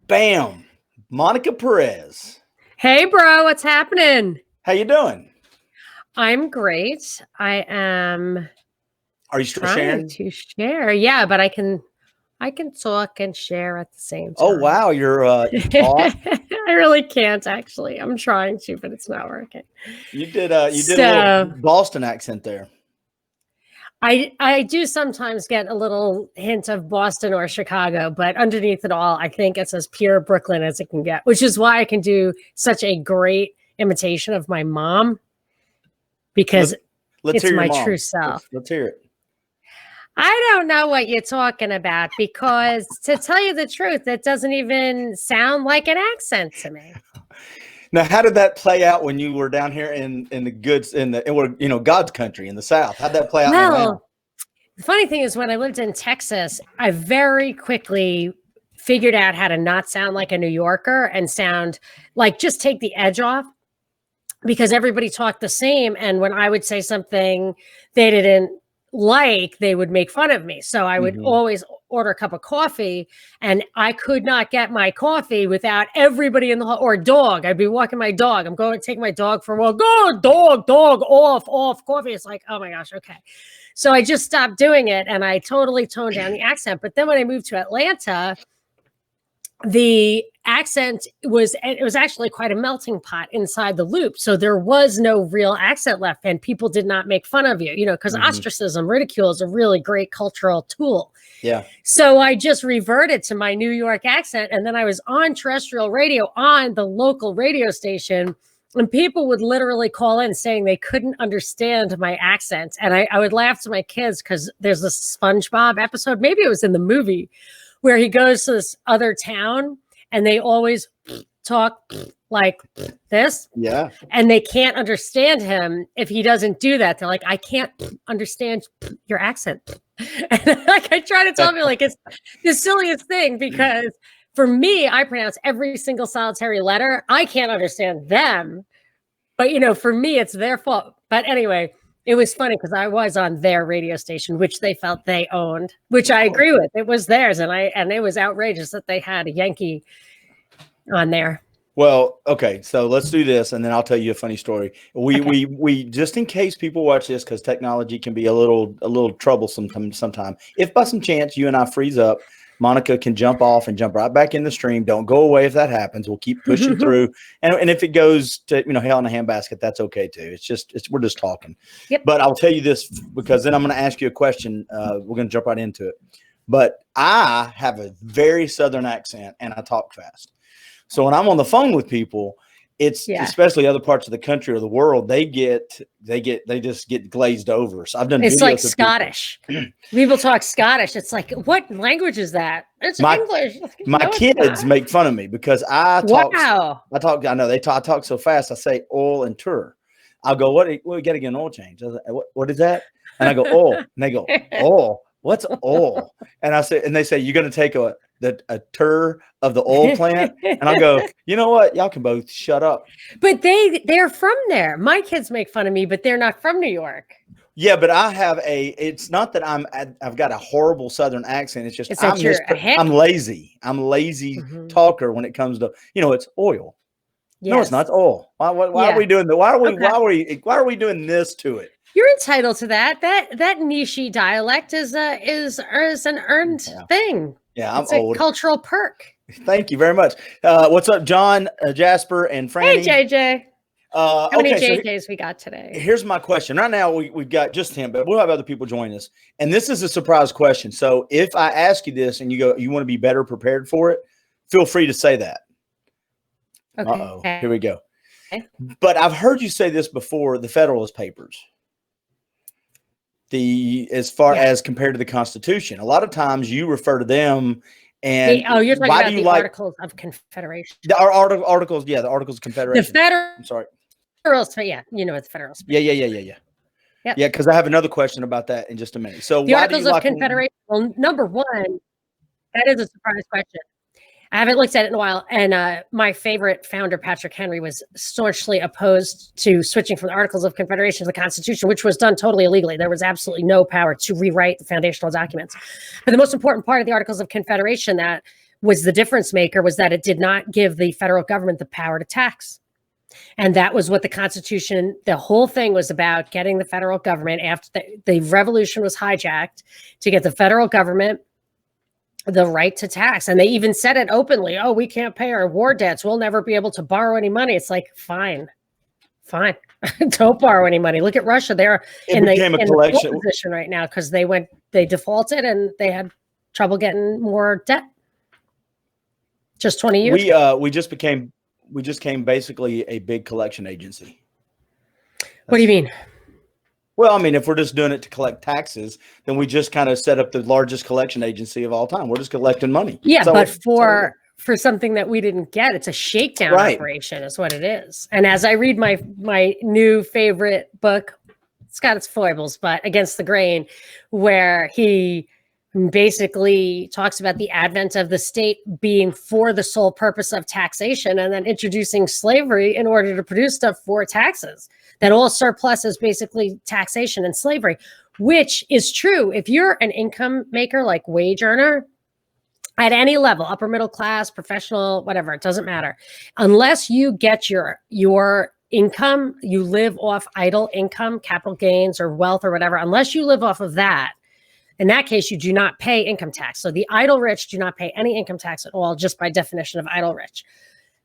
Bam. Monica Perez. Hey, bro, what's happening? How you doing? I'm great. I am Are you still trying sharing? to share. Yeah, but I can talk and share at the same Oh time. wow, you taught. I really can't actually. I'm trying to, but it's not working. You did a little Boston accent there. I do sometimes get a little hint of Boston or Chicago, but underneath it all, I think it's as pure Brooklyn as it can get, which is why I can do such a great imitation of my mom, because let's it's hear my your mom. true self. Let's hear it. I don't know what you're talking about, because to tell you the truth, it doesn't even sound like an accent to me. Now, how did that play out when you were down here in the goods in God's country in the South? How'd that play out? Well, the funny thing is, when I lived in Texas, I very quickly figured out how to not sound like a New Yorker and sound like, just take the edge off, because everybody talked the same. And when I would say something they didn't like, they would make fun of me. So I would always order a cup of coffee, and I could not get my coffee without everybody in the hall, or dog. I'd be walking my dog. I'm going to take my dog for a walk. Go, dog, off, coffee. It's like, oh my gosh, okay. So I just stopped doing it, and I totally toned down the accent. But then when I moved to Atlanta, the accent was actually quite a melting pot inside the loop. So there was no real accent left, and people did not make fun of you, because ostracism, ridicule is a really great cultural tool. Yeah. So I just reverted to my New York accent, and then I was on terrestrial radio on the local radio station, and people would literally call in saying they couldn't understand my accent. And I would laugh to my kids, because there's this SpongeBob episode, maybe it was in the movie, where he goes to this other town and they always talk like this. Yeah. And they can't understand him if he doesn't do that. They're like, I can't understand your accent. And like, I try to tell me, like, it's the silliest thing, because for me, I pronounce every single solitary letter. I can't understand them, but for me, it's their fault. But anyway, it was funny, because I was on their radio station, which they felt they owned, which I agree with. It was theirs, and it was outrageous that they had a Yankee on there. Well, okay, so let's do this, and then I'll tell you a funny story. We just in case people watch this, because technology can be a little troublesome sometimes. If by some chance you and I freeze up, Monica can jump off and jump right back in the stream. Don't go away if that happens. We'll keep pushing through. And if it goes to, hell in a handbasket, that's okay too. We're just talking. Yep. But I'll tell you this, because then I'm going to ask you a question. We're going to jump right into it. But I have a very Southern accent, and I talk fast. So when I'm on the phone with people, especially other parts of the country or the world, they just get glazed over. So I've done. It's like Scottish. People talk Scottish. It's like, what language is that? It's English. My kids make fun of me because I talk. Wow. I know I talk so fast. I say oil and tour. I'll go, what? We got to get an oil change. I was like, what is that? And I go, oil. And they go, oil. What's oil? And I say, and they say, you're going to take a tour of the oil plant. And I go, you know what? Y'all can both shut up. But they're from there. My kids make fun of me, but they're not from New York. Yeah, but I have it's not that I've got a horrible Southern accent. It's just I'm lazy. I'm lazy talker when it comes to, it's oil. Yes. No, it's not. It's oil. Why are we doing that? Why are we doing this to it? You're entitled to that. That niche dialect is an earned thing. Yeah, it's old. A cultural perk. Thank you very much. What's up, John, Jasper, and Franny? Hey, JJ. How many JJs we got today? Here's my question. Right now, we've got just him, but we'll have other people join us. And this is a surprise question. So if I ask you this and you go, you want to be better prepared for it, feel free to say that. Okay. Uh-oh. Here we go. Okay. But I've heard you say this before, the Federalist Papers. As far as compared to the Constitution, a lot of times you refer to them, and you're talking about the Articles of Confederation. The Articles, the Articles of Confederation. I'm sorry. Federalist, the Federalist. Yeah. Yeah, because I have another question about that in just a minute. So the Articles of Confederation. Well, number one, that is a surprise question. I haven't looked at it in a while. And my favorite founder, Patrick Henry, was staunchly opposed to switching from the Articles of Confederation to the Constitution, which was done totally illegally. There was absolutely no power to rewrite the foundational documents. But the most important part of the Articles of Confederation that was the difference maker, was that it did not give the federal government the power to tax. And that was what the Constitution, the whole thing was about, getting the federal government, after the revolution was hijacked, to get the federal government the right to tax. And they even said it openly. Oh, we can't pay our war debts. We'll never be able to borrow any money. It's like, fine. Don't borrow any money. Look at Russia. They're in the position right now because they defaulted and they had trouble getting more debt. Just 20 years ago. We just became basically a big collection agency. What do you mean? Well, I mean, if we're just doing it to collect taxes, then we just kind of set up the largest collection agency of all time. We're just collecting money. Yeah, but for something that we didn't get, it's a shakedown operation is what it is. And as I read my new favorite book, it's got its foibles, but Against the Grain, where he basically talks about the advent of the state being for the sole purpose of taxation, and then introducing slavery in order to produce stuff for taxes. That all surplus is basically taxation and slavery, which is true. If you're an income maker, like wage earner, at any level, upper middle class, professional, whatever, it doesn't matter. Unless you get your income, you live off idle income, capital gains or wealth or whatever, unless you live off of that, in that case, you do not pay income tax. So the idle rich do not pay any income tax at all, just by definition of idle rich.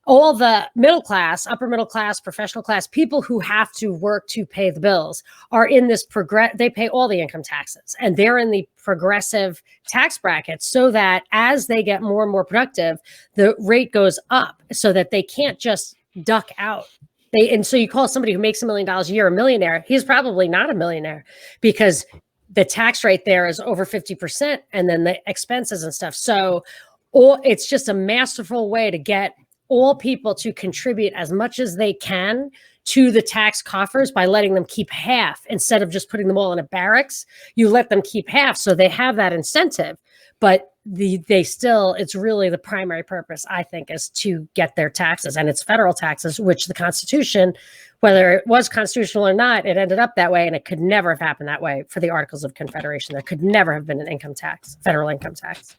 All the middle class, upper middle class, professional class, people who have to work to pay the bills are in this they pay all the income taxes, and they're in the progressive tax bracket, so that as they get more and more productive, the rate goes up so that they can't just duck out. And so you call somebody who makes $1 million a year a millionaire, he's probably not a millionaire, because the tax rate there is over 50%, and then the expenses and stuff. So it's just a masterful way to get all people to contribute as much as they can to the tax coffers by letting them keep half instead of just putting them all in a barracks. You let them keep half, so they have that incentive, but it's really the primary purpose, I think, is to get their taxes, and it's federal taxes, which the Constitution, whether it was constitutional or not, it ended up that way, and it could never have happened that way for the Articles of Confederation. There could never have been an income tax, federal income tax.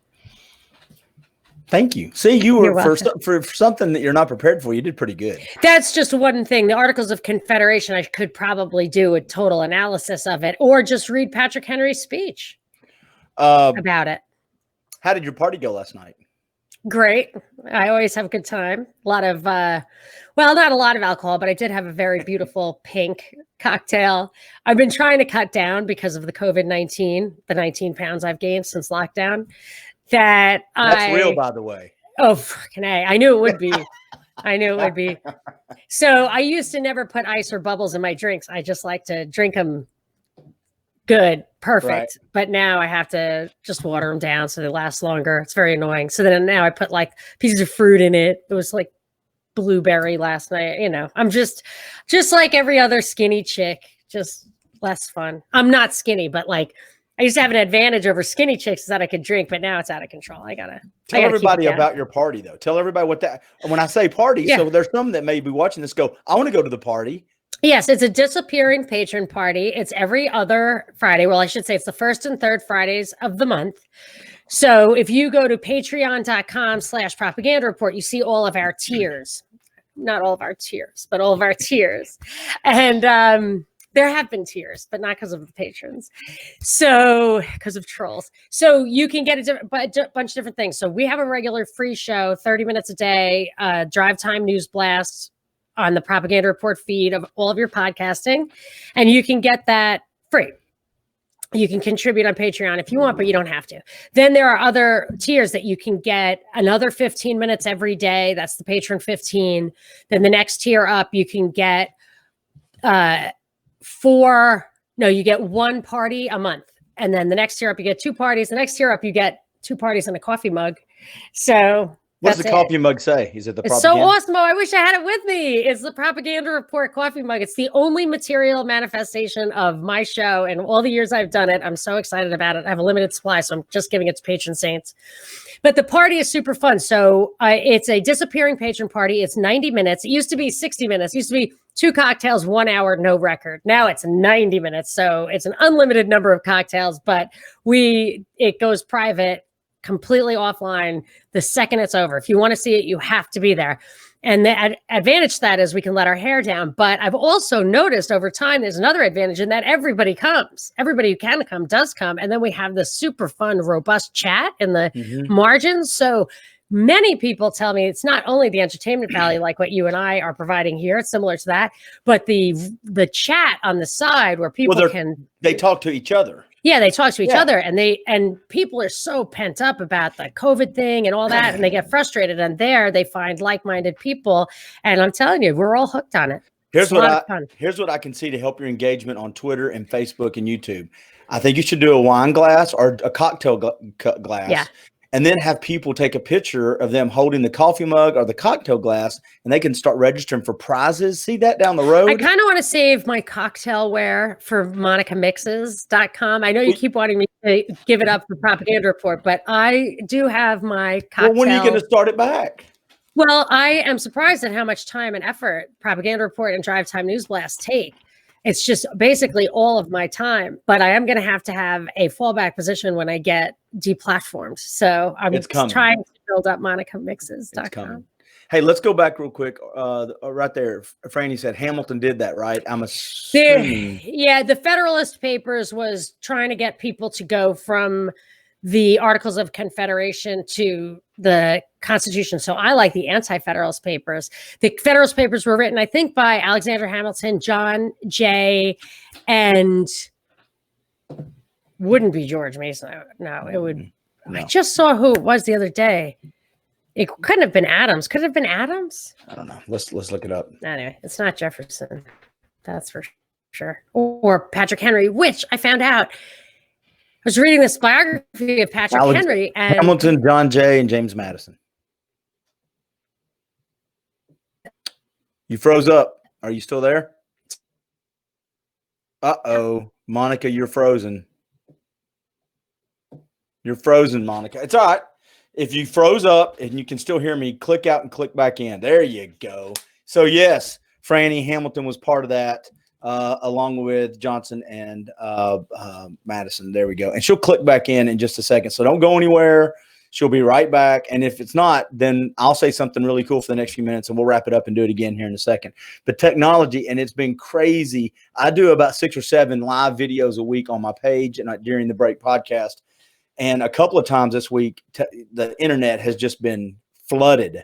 Thank you. See, you were for something that you're not prepared for. You did pretty good. That's just one thing. The Articles of Confederation, I could probably do a total analysis of it, or just read Patrick Henry's speech about it. How did your party go last night? Great. I always have a good time. A lot of, not a lot of alcohol, but I did have a very beautiful pink cocktail. I've been trying to cut down because of the COVID-19, the 19 pounds I've gained since lockdown. That's real, by the way. Oh, fucking A. I knew it would be. So I used to never put ice or bubbles in my drinks. I just like to drink them good, perfect. Right. But now I have to just water them down so they last longer. It's very annoying. So then now I put like pieces of fruit in it. It was like blueberry last night. I'm just like every other skinny chick, just less fun. I'm not skinny, but like, I used to have an advantage over skinny chicks that I could drink, but now it's out of control. Tell everybody about your party, though. Tell everybody when I say party, so there's some that may be watching this go, I want to go to the party. Yes, it's a disappearing patron party. It's every other Friday. Well, I should say it's the first and third Fridays of the month. So if you go to patreon.com/propaganda report, you see all of our tiers. Not all of our tiers, but all of our tiers. And, there have been tiers, but not because of the patrons. So because of trolls. So you can get a bunch of different things. So we have a regular free show, 30 minutes a day, drive time news blast on the Propaganda Report feed of all of your podcasting. And you can get that free. You can contribute on Patreon if you want, but you don't have to. Then there are other tiers that you can get another 15 minutes every day. That's the patron 15. Then the next tier up, you can get, you get one party a month, and then the next tier up you get 2 parties. The next tier up you get 2 parties and a coffee mug. So what does the coffee mug say? Is it the It's so awesome. I wish I had it with me. It's the Propaganda Report coffee mug. It's the only material manifestation of my show and all the years I've done it. I'm so excited about it. I have a limited supply, so I'm just giving it to patron saints. But the party is super fun. So it's a disappearing patron party. It's 90 minutes. It used to be 60 minutes. It used to be 2 cocktails, 1 hour, no record. Now it's 90 minutes. So it's an unlimited number of cocktails, but it goes private completely offline the second it's over. If you want to see it, you have to be there. And the advantage to that is we can let our hair down. But I've also noticed over time, there's another advantage in that everybody comes. Everybody who can come does come. And then we have this super fun, robust chat in the margins. So many people tell me it's not only the entertainment value, like what you and I are providing here, it's similar to that, but the chat on the side where people they talk to each other. Yeah, they talk to each other, and people are so pent up about the COVID thing and all that, and they get frustrated. And there they find like-minded people, and I'm telling you, we're all hooked on it. Here's what I can see to help your engagement on Twitter and Facebook and YouTube. I think you should do a wine glass or a cocktail glass, and then have people take a picture of them holding the coffee mug or the cocktail glass, and they can start registering for prizes. See that down the road? I kind of want to save my cocktailware for monicamixes.com. I know you keep wanting me to give it up for Propaganda Report, but I do have my cocktail. Well, when are you going to start it back? Well, I am surprised at how much time and effort Propaganda Report and Drive Time News Blast take. It's just basically all of my time, but I am going to have a fallback position when I get deplatformed. So I'm trying to build up monicamixes.com. Hey, let's go back real quick. Right there, Franny said Hamilton did that, right? I'm assuming. Yeah, the Federalist Papers was trying to get people to go from the Articles of Confederation to the Constitution. So I like the Anti-Federalist Papers. The Federalist Papers were written, I think, by Alexander Hamilton, John Jay, and wouldn't be George Mason. No, it would. No. I just saw who it was the other day. It couldn't have been Adams. Could it have been Adams? I don't know. Let's look it up. Anyway, it's not Jefferson. That's for sure. Or Patrick Henry, which I found out. I was reading this biography of Patrick Henry and Hamilton, John Jay, and James Madison. You froze up. Are you still there? Uh-oh. Monica, you're frozen. You're frozen, Monica. It's all right. If you froze up and you can still hear me, click out and click back in. There you go. So, yes, Franny Hamilton was part of that. Along with Johnson and Madison. There we go. And she'll click back in just a second. So don't go anywhere. She'll be right back. And if it's not, then I'll say something really cool for the next few minutes and we'll wrap it up and do it again here in a second. But technology, and it's been crazy. I do about 6 or 7 live videos a week on my page and during the break podcast. And a couple of times this week, the internet has just been flooded.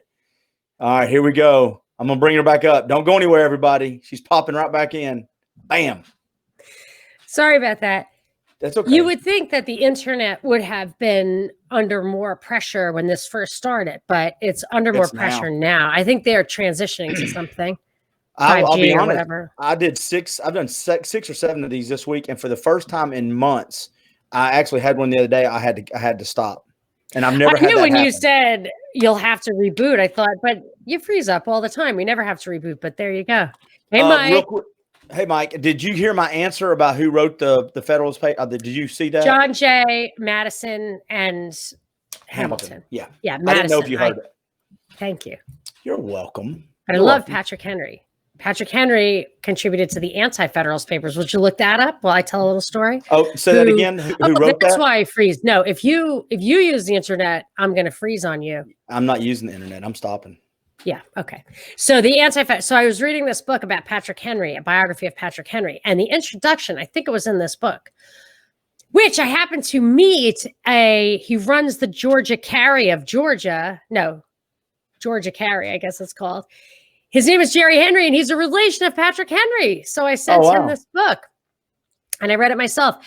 All right, here we go. I'm going to bring her back up. Don't go anywhere, everybody. She's popping right back in. Bam. Sorry about that. That's okay. You would think that the internet would have been under more pressure when this first started, but it's under more pressure now. I think they're transitioning to something. I'll be honest. Whatever. I've done 6 or 7 of these this week, and for the first time in months, I actually had one the other day. I had to stop. And I've never had that happen. You said you'll have to reboot, I thought, but you freeze up all the time. We never have to reboot, but there you go. Hey, Mike. Hey, Mike, did you hear my answer about who wrote the Federalist paper? Did you see that? John Jay, Madison, and Hamilton. Yeah. Yeah, Madison. I didn't know if you heard it. Thank you. You're welcome. But I love Patrick Henry. Patrick Henry contributed to the Anti-Federalist Papers. Would you look that up while I tell a little story? Oh, say that again. Who wrote that? That's why I freeze. No, if you use the internet, I'm going to freeze on you. I'm not using the internet. I'm stopping. Yeah. Okay. So so I was reading this book about Patrick Henry, a biography of Patrick Henry, and the introduction, I think it was in this book, which I happened to meet he runs the Georgia Carry of Georgia. No, Georgia Carry, I guess it's called. His name is Jerry Henry, and he's a relation of Patrick Henry. So I sent him this book, and I read it myself,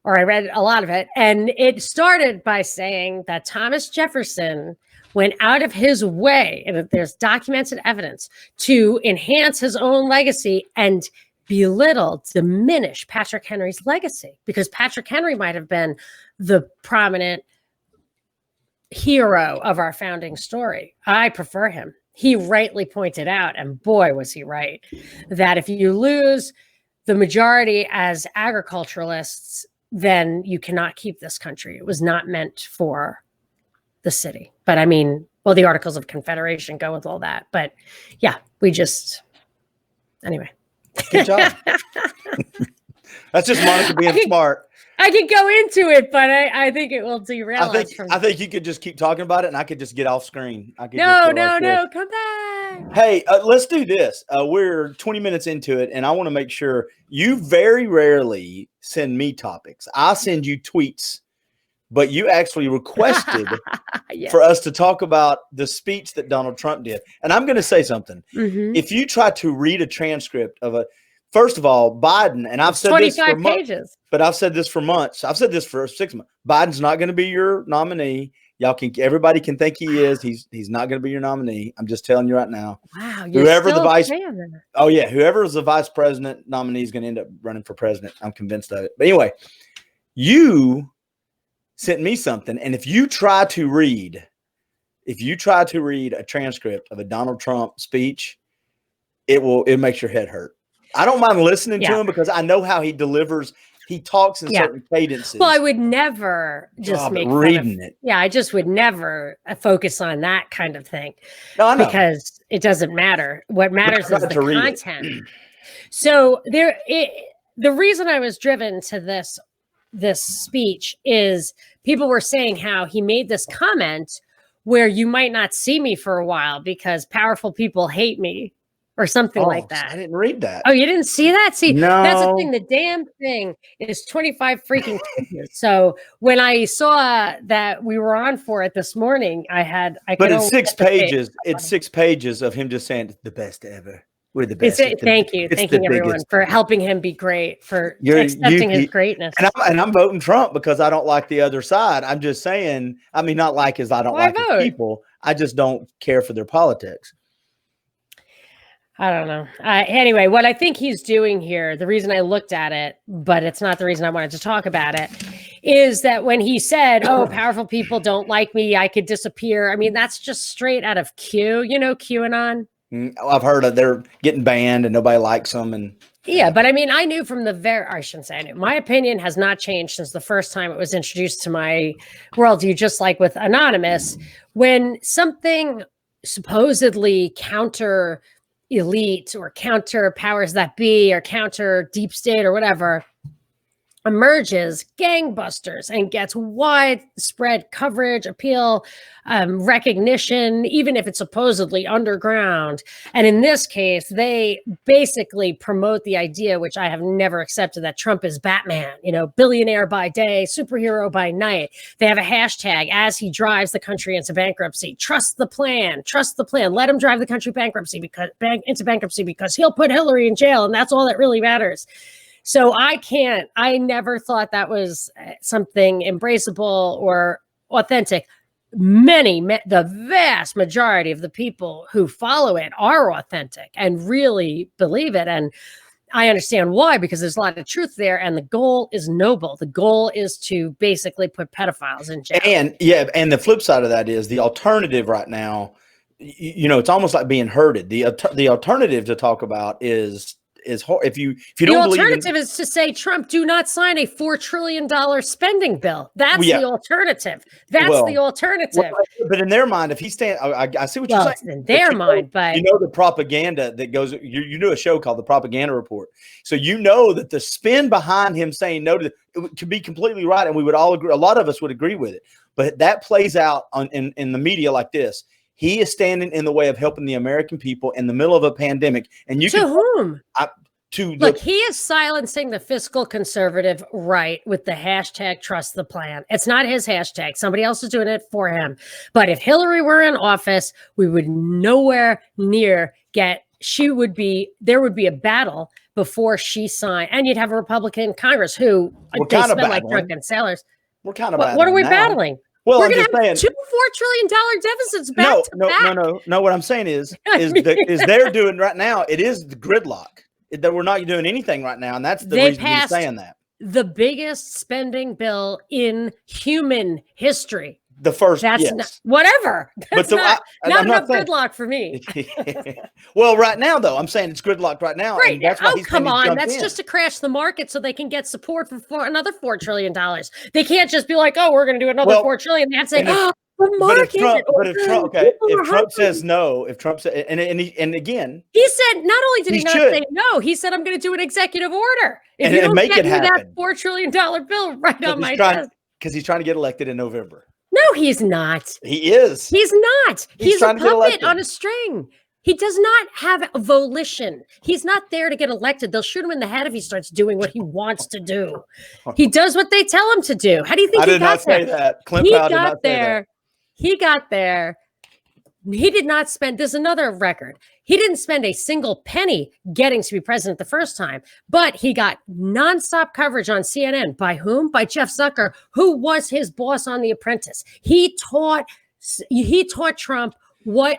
or I read a lot of it. And it started by saying that Thomas Jefferson went out of his way, and there's documented evidence, to enhance his own legacy and diminish Patrick Henry's legacy, because Patrick Henry might have been the prominent hero of our founding story. I prefer him. He rightly pointed out, and boy, was he right, that if you lose the majority as agriculturalists, then you cannot keep this country. It was not meant for the city. But I mean, well, the Articles of Confederation go with all that. But yeah, anyway. Good job. That's just Monica being smart. I could go into it, but I think it will derail us from. I think you could just keep talking about it, and I could just get off screen. I could No, come back. Hey, let's do this. We're 20 minutes into it, and I want to make sure you very rarely send me topics. I send you tweets, but you actually requested Yes. for us to talk about the speech that Donald Trump did. And I'm going to say something. If you try to read a transcript of first of all, Biden, and I've said this for months, but I've said this for months. I've said this for 6 months. Biden's not going to be your nominee. Everybody can think he is. He's not going to be your nominee. I'm just telling you right now. Wow. Whoever is the vice president nominee is going to end up running for president. I'm convinced of it. But anyway, you sent me something. And if you try to read a transcript of a Donald Trump speech, it makes your head hurt. I don't mind listening to him because I know how he delivers. He talks in certain cadences. Well, I would never just make reading it. Yeah, I just would never focus on that kind of thing. No, I know. Because it doesn't matter. What matters is the content. So the reason I was driven to this speech is people were saying how he made this comment where you might not see me for a while because powerful people hate me. Or something like that. I didn't read that. Oh, you didn't see that? See, no. That's the thing. The damn thing is 25 freaking pages. So when I saw that we were on for it this morning, but it's 6 pages. It's 6 pages of him just saying the best ever. We're the best. Thanking everyone for helping him be great, for accepting his greatness. And I'm voting Trump because I don't like the other side. I'm just saying, I mean, not like as I don't like his people. I just don't care for their politics. I don't know. Anyway, what I think he's doing here, the reason I looked at it, but it's not the reason I wanted to talk about it, is that when he said, oh, powerful people don't like me, I could disappear. I mean, that's just straight out of Q, QAnon. I've heard of they're getting banned and nobody likes them. And yeah, but I mean, I knew from I shouldn't say I knew. My opinion has not changed since the first time it was introduced to my worldview, just like with Anonymous. When something supposedly counter elite or counter powers that be or counter deep state or whatever emerges gangbusters and gets widespread coverage, appeal, recognition, even if it's supposedly underground. And in this case, they basically promote the idea, which I have never accepted, that Trump is Batman, billionaire by day, superhero by night. They have a hashtag as he drives the country into bankruptcy. Trust the plan. Let him drive the country into bankruptcy because he'll put Hillary in jail. And that's all that really matters. So I never thought that was something embraceable or authentic. The vast majority of the people who follow it are authentic and really believe it. And I understand why, because there's a lot of truth there. And the goal is noble. The goal is to basically put pedophiles in jail. And the flip side of that is the alternative right now, it's almost like being herded. The alternative to talk about is if you don't believe, the alternative is to say, Trump, do not sign a $4 trillion spending bill. That's the alternative. That's the alternative. But in their mind, if he stands, I see what you're saying. In their mind, but the propaganda that goes. You do a show called The Propaganda Report, so that the spin behind him saying no to it could be completely right, and we would all agree. A lot of us would agree with it, but that plays out in the media like this. He is standing in the way of helping the American people in the middle of a pandemic. And whom? He is silencing the fiscal conservative right with the hashtag trust the plan. It's not his hashtag. Somebody else is doing it for him. But if Hillary were in office, we would nowhere near there would be a battle before she signed. And you'd have a Republican Congress who they spend like drunken sailors. We're kind of what are we battling? Well, we're going to have $2 $4 trillion deficits back to back. No. What I'm saying is they're doing right now. It is the gridlock that we're not doing anything right now, and that's the reason he's saying that. The biggest spending bill in human history. The first, whatever. That's not enough gridlock for me. Well, right now, though, I'm saying it's gridlock right now. Right. That's why come on. That's just to crash the market so they can get support for another $4 trillion. They can't just be like, oh, we're going to do another $4 trillion. They have to say, the market. Okay, if Trump says no, if Trump says, and again, he said, not only did he not should. say no, he said, I'm going to do an executive order. If And you don't make get it me happen. that $4 trillion bill right on my desk. Because he's trying to get elected in November. No, he's not. He is. He's not. He's a puppet on a a string. He does not have a volition. He's not there to get elected. They'll shoot him in the head if he starts doing what he wants to do. He does what they tell him to do. How do you think he got there? I did not say that. Clint He Powell did not got say there. He got there. He did not spend, there's another record. He didn't spend a single penny getting to be president the first time, but he got nonstop coverage on CNN. By whom? By Jeff Zucker, who was his boss on The Apprentice. He taught Trump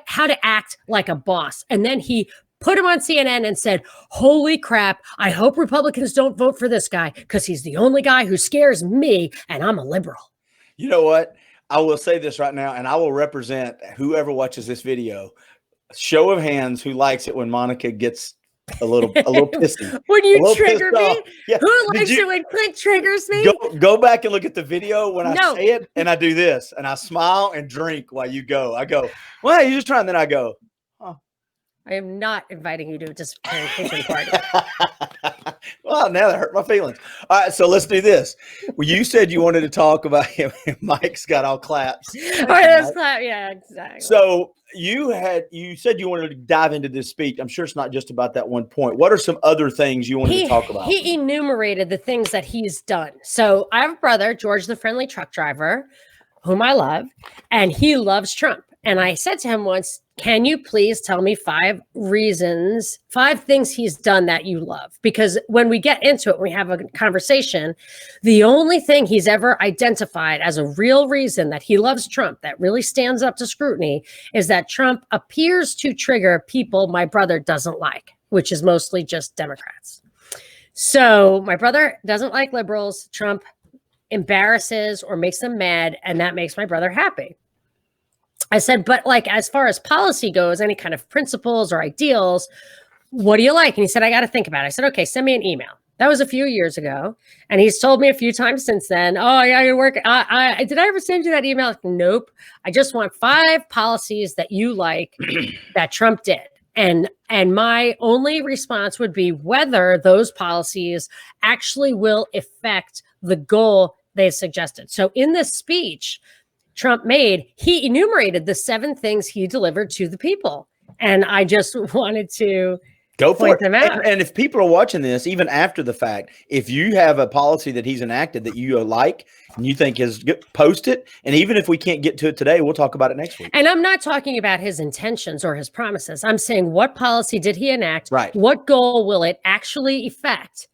how to act like a boss. And then he put him on CNN and said, holy crap, I hope Republicans don't vote for this guy because he's the only guy who scares me and I'm a liberal. You know what? I will say this right now, and I will represent whoever watches this video. Show of hands who likes it when Monica gets a little pissy. When you trigger me? Yeah. Who likes it when Clint triggers me? Go back and look at the video when I say it, and I do this, and I smile and drink while you go. I go, well, you're just trying. Then I go, huh. I am not inviting you to a disciplinary kitchen party. Well, now that hurt my feelings. All right, so let's do this. Well, you said you wanted to talk about him. Mike's got all claps. All right, let's clap. Yeah, exactly. So you said you wanted to dive into this speech. I'm sure it's not just about that one point. What are some other things you wanted to talk about? He enumerated the things that he's done. So I have a brother, George, the friendly truck driver, whom I love, and he loves Trump. And I said to him once, can you please tell me 5 things he's done that you love? Because when we get into it, we have a conversation, the only thing he's ever identified as a real reason that he loves Trump that really stands up to scrutiny is that Trump appears to trigger people my brother doesn't like, which is mostly just Democrats. So my brother doesn't like liberals. Trump embarrasses or makes them mad, and that makes my brother happy. I said, but like, as far as policy goes, any kind of principles or ideals, what do you like? And he said, I got to think about it. I said, okay, send me an email. That was a few years ago. And he's told me a few times since then, oh, yeah, you're working. Did I ever send you that email? Nope. I just want 5 policies that you like that Trump did. And my only response would be whether those policies actually will affect the goal they suggested. So in this speech Trump made, he enumerated the 7 things he delivered to the people. And I just wanted to go for them out. And if people are watching this, even after the fact, if you have a policy that he's enacted that you like and you think is good, post it. And even if we can't get to it today, we'll talk about it next week. And I'm not talking about his intentions or his promises. I'm saying, what policy did he enact? Right. What goal will it actually affect?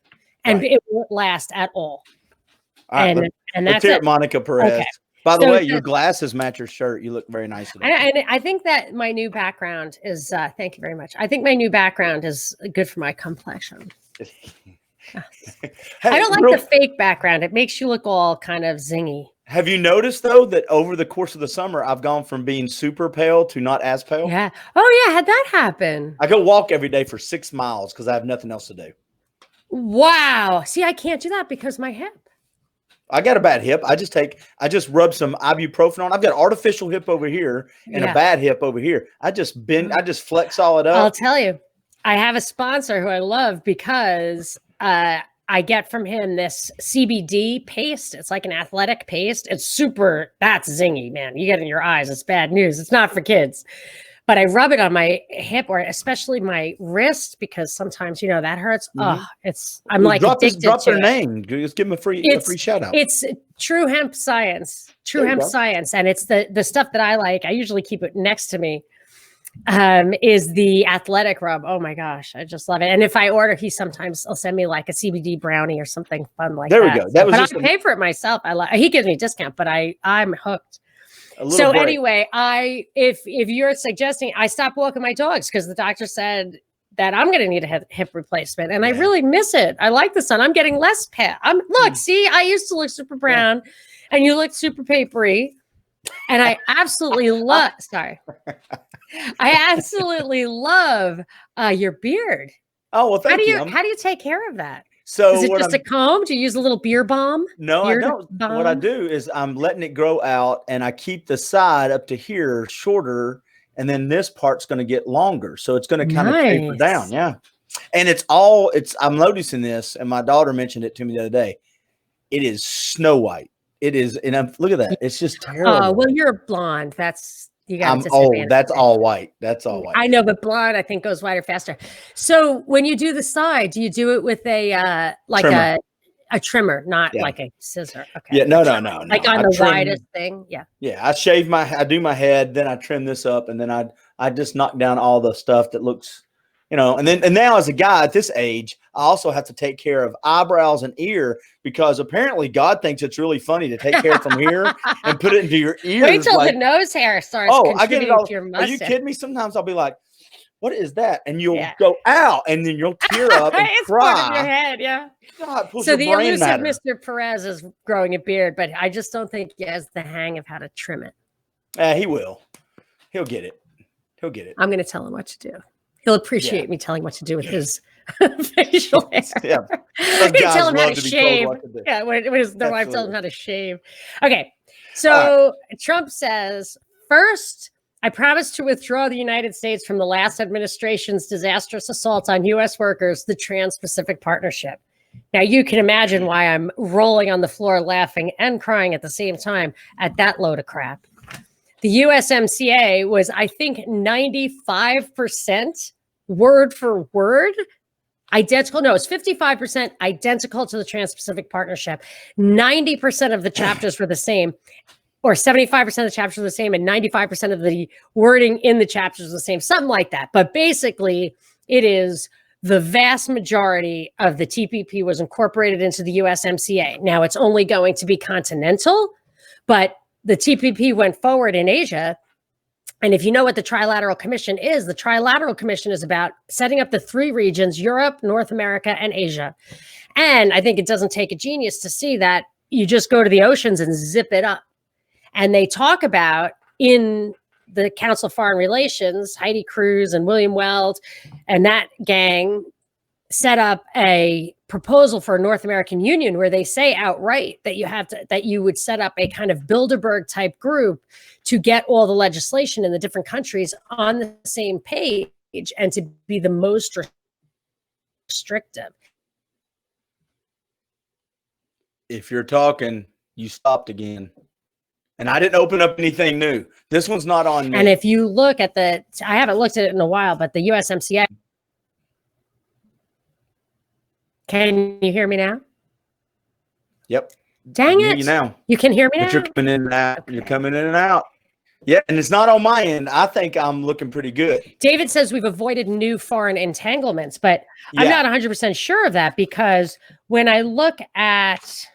And it won't last at all. And that's it. Monica Perez. Okay. By the way, your glasses match your shirt. You look very nice today. And I think that my new background is, thank you very much. I think my new background is good for my complexion. Hey, I don't like the fake background. It makes you look all kind of zingy. Have you noticed, though, that over the course of the summer, I've gone from being super pale to not as pale? Yeah. Oh, yeah. How'd that happen? I go walk every day for 6 miles because I have nothing else to do. Wow. See, I can't do that because my hip. I got a bad hip. I just rub some ibuprofen on. I've got artificial hip over here and a bad hip over here. I just flex all it up. I'll tell you, I have a sponsor who I love because I get from him this CBD paste. It's like an athletic paste. It's that's zingy, man. You get it in your eyes. It's bad news. It's not for kids. But I rub it on my hip or especially my wrist because sometimes, that hurts. Mm-hmm. I'm like addicted drop to their name. Just give them a free shout out. It's True Hemp Science. And it's the stuff that I like. I usually keep it next to me. Is the athletic rub. Oh my gosh. I just love it. And if I order, he sometimes will send me like a CBD brownie or something fun like that. There we go. But I pay for it myself. He gives me a discount, but I'm hooked. So anyway, if you're suggesting I stop walking my dogs because the doctor said that I'm going to need a hip replacement, and I really miss it. I like the sun. I'm getting less pale. See, I used to look super brown, and you look super papery, and I absolutely love. Sorry, I absolutely love your beard. Oh well, thank you. How do you take care of that? So Is it just a comb? Do you use a little beer balm? No, I don't. What I do is I'm letting it grow out, and I keep the side up to here shorter, and then this part's going to get longer. So it's going to kind of taper down. Yeah. And I'm noticing this, and my daughter mentioned it to me the other day. It is snow white. It is, and look at that. It's just terrible. Oh, well, you're blonde. You got that's all white. That's all white. I know, but blonde, I think, goes whiter faster. So when you do the side, do you do it with a trimmer, not like a scissor? Okay. Yeah, no. Like on the widest thing. Yeah. Yeah, I do my head, then I trim this up, and then I just knock down all the stuff that looks, and now as a guy at this age, I also have to take care of eyebrows and ear, because apparently God thinks it's really funny to take hair from here and put it into your ears. Wait till the nose hair starts contributing to your mustache. Are you kidding me? Sometimes I'll be like, what is that? And you'll go, ow, and then you'll tear up and it's cry. part of your head, yeah. God, so the elusive Mr. Perez is growing a beard, but I just don't think he has the hang of how to trim it. He will. He'll get it. I'm going to tell him what to do. He'll appreciate me telling what to do with his facial hair. Yeah. I'm going to tell him how to shave. Yeah, when the wife tells him how to shave. Okay. So Trump says, first, I promise to withdraw the United States from the last administration's disastrous assault on U.S. workers, the Trans-Pacific Partnership. Now, you can imagine why I'm rolling on the floor laughing and crying at the same time at that load of crap. The USMCA was, I think, 95% word for word identical. No, it's 55% identical to the Trans-Pacific Partnership. 90% of the chapters were the same, or 75% of the chapters were the same, and 95% of the wording in the chapters was the same, something like that. But basically, it is the vast majority of the TPP was incorporated into the USMCA. Now, it's only going to be continental, but the TPP went forward in Asia. And if you know what the Trilateral Commission is, the Trilateral Commission is about setting up the three regions, Europe, North America, and Asia. And I think it doesn't take a genius to see that you just go to the oceans and zip it up. And they talk about in the Council of Foreign Relations, Heidi Cruz and William Weld and that gang set up a proposal for a North American Union where they say outright that you would set up a kind of Bilderberg type group to get all the legislation in the different countries on the same page and to be the most restrictive. If you're talking, you stopped again. And I didn't open up anything new. This one's not on me. And if you look at I haven't looked at it in a while, but the USMCA. Can you hear me now? Yep. Dang it. You now. You can hear me now? But you're coming in and out. Okay. You're coming in and out. Yeah, and it's not on my end. I think I'm looking pretty good. David says we've avoided new foreign entanglements, but I'm not 100% sure of that, because when I look at...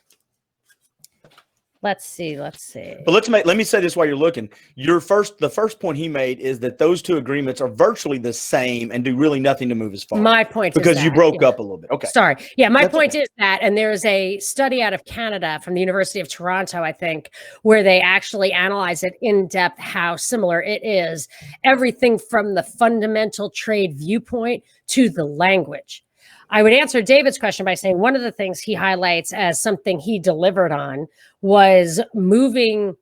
Let's see. But let me say this while you're looking. The first point he made is that those two agreements are virtually the same and do really nothing to move as far. My point because is you broke up a little bit. Okay. Sorry. Yeah, my point is that, and there's a study out of Canada from the University of Toronto, I think, where they actually analyze it in depth how similar it is. Everything from the fundamental trade viewpoint to the language. I would answer David's question by saying one of the things he highlights as something he delivered on was moving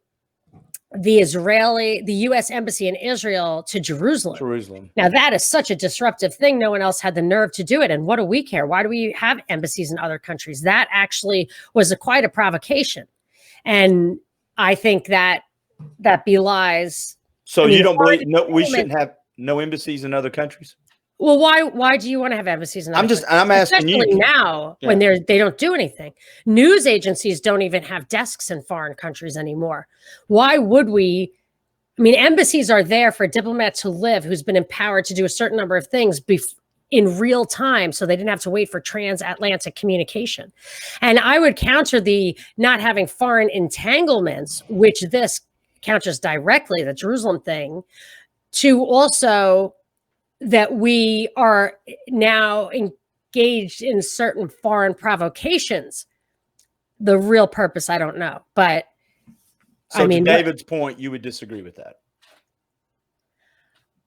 the U.S. embassy in Israel to Jerusalem. Now, that is such a disruptive thing. No one else had the nerve to do it. And what do we care? Why do we have embassies in other countries? That actually was quite a provocation. And I think that belies. So you don't believe we shouldn't have no embassies in other countries? Well, why do you want to have embassies in other countries? I'm asking especially you now when they don't do anything. News agencies don't even have desks in foreign countries anymore. Why would we? I mean, embassies are there for diplomats who live, who's been empowered to do a certain number of things in real time, so they didn't have to wait for transatlantic communication. And I would counter the not having foreign entanglements, which this counters directly, the Jerusalem thing, to also that we are now engaged in certain foreign provocations. The real purpose, I don't know. But so to David's point, you would disagree with that?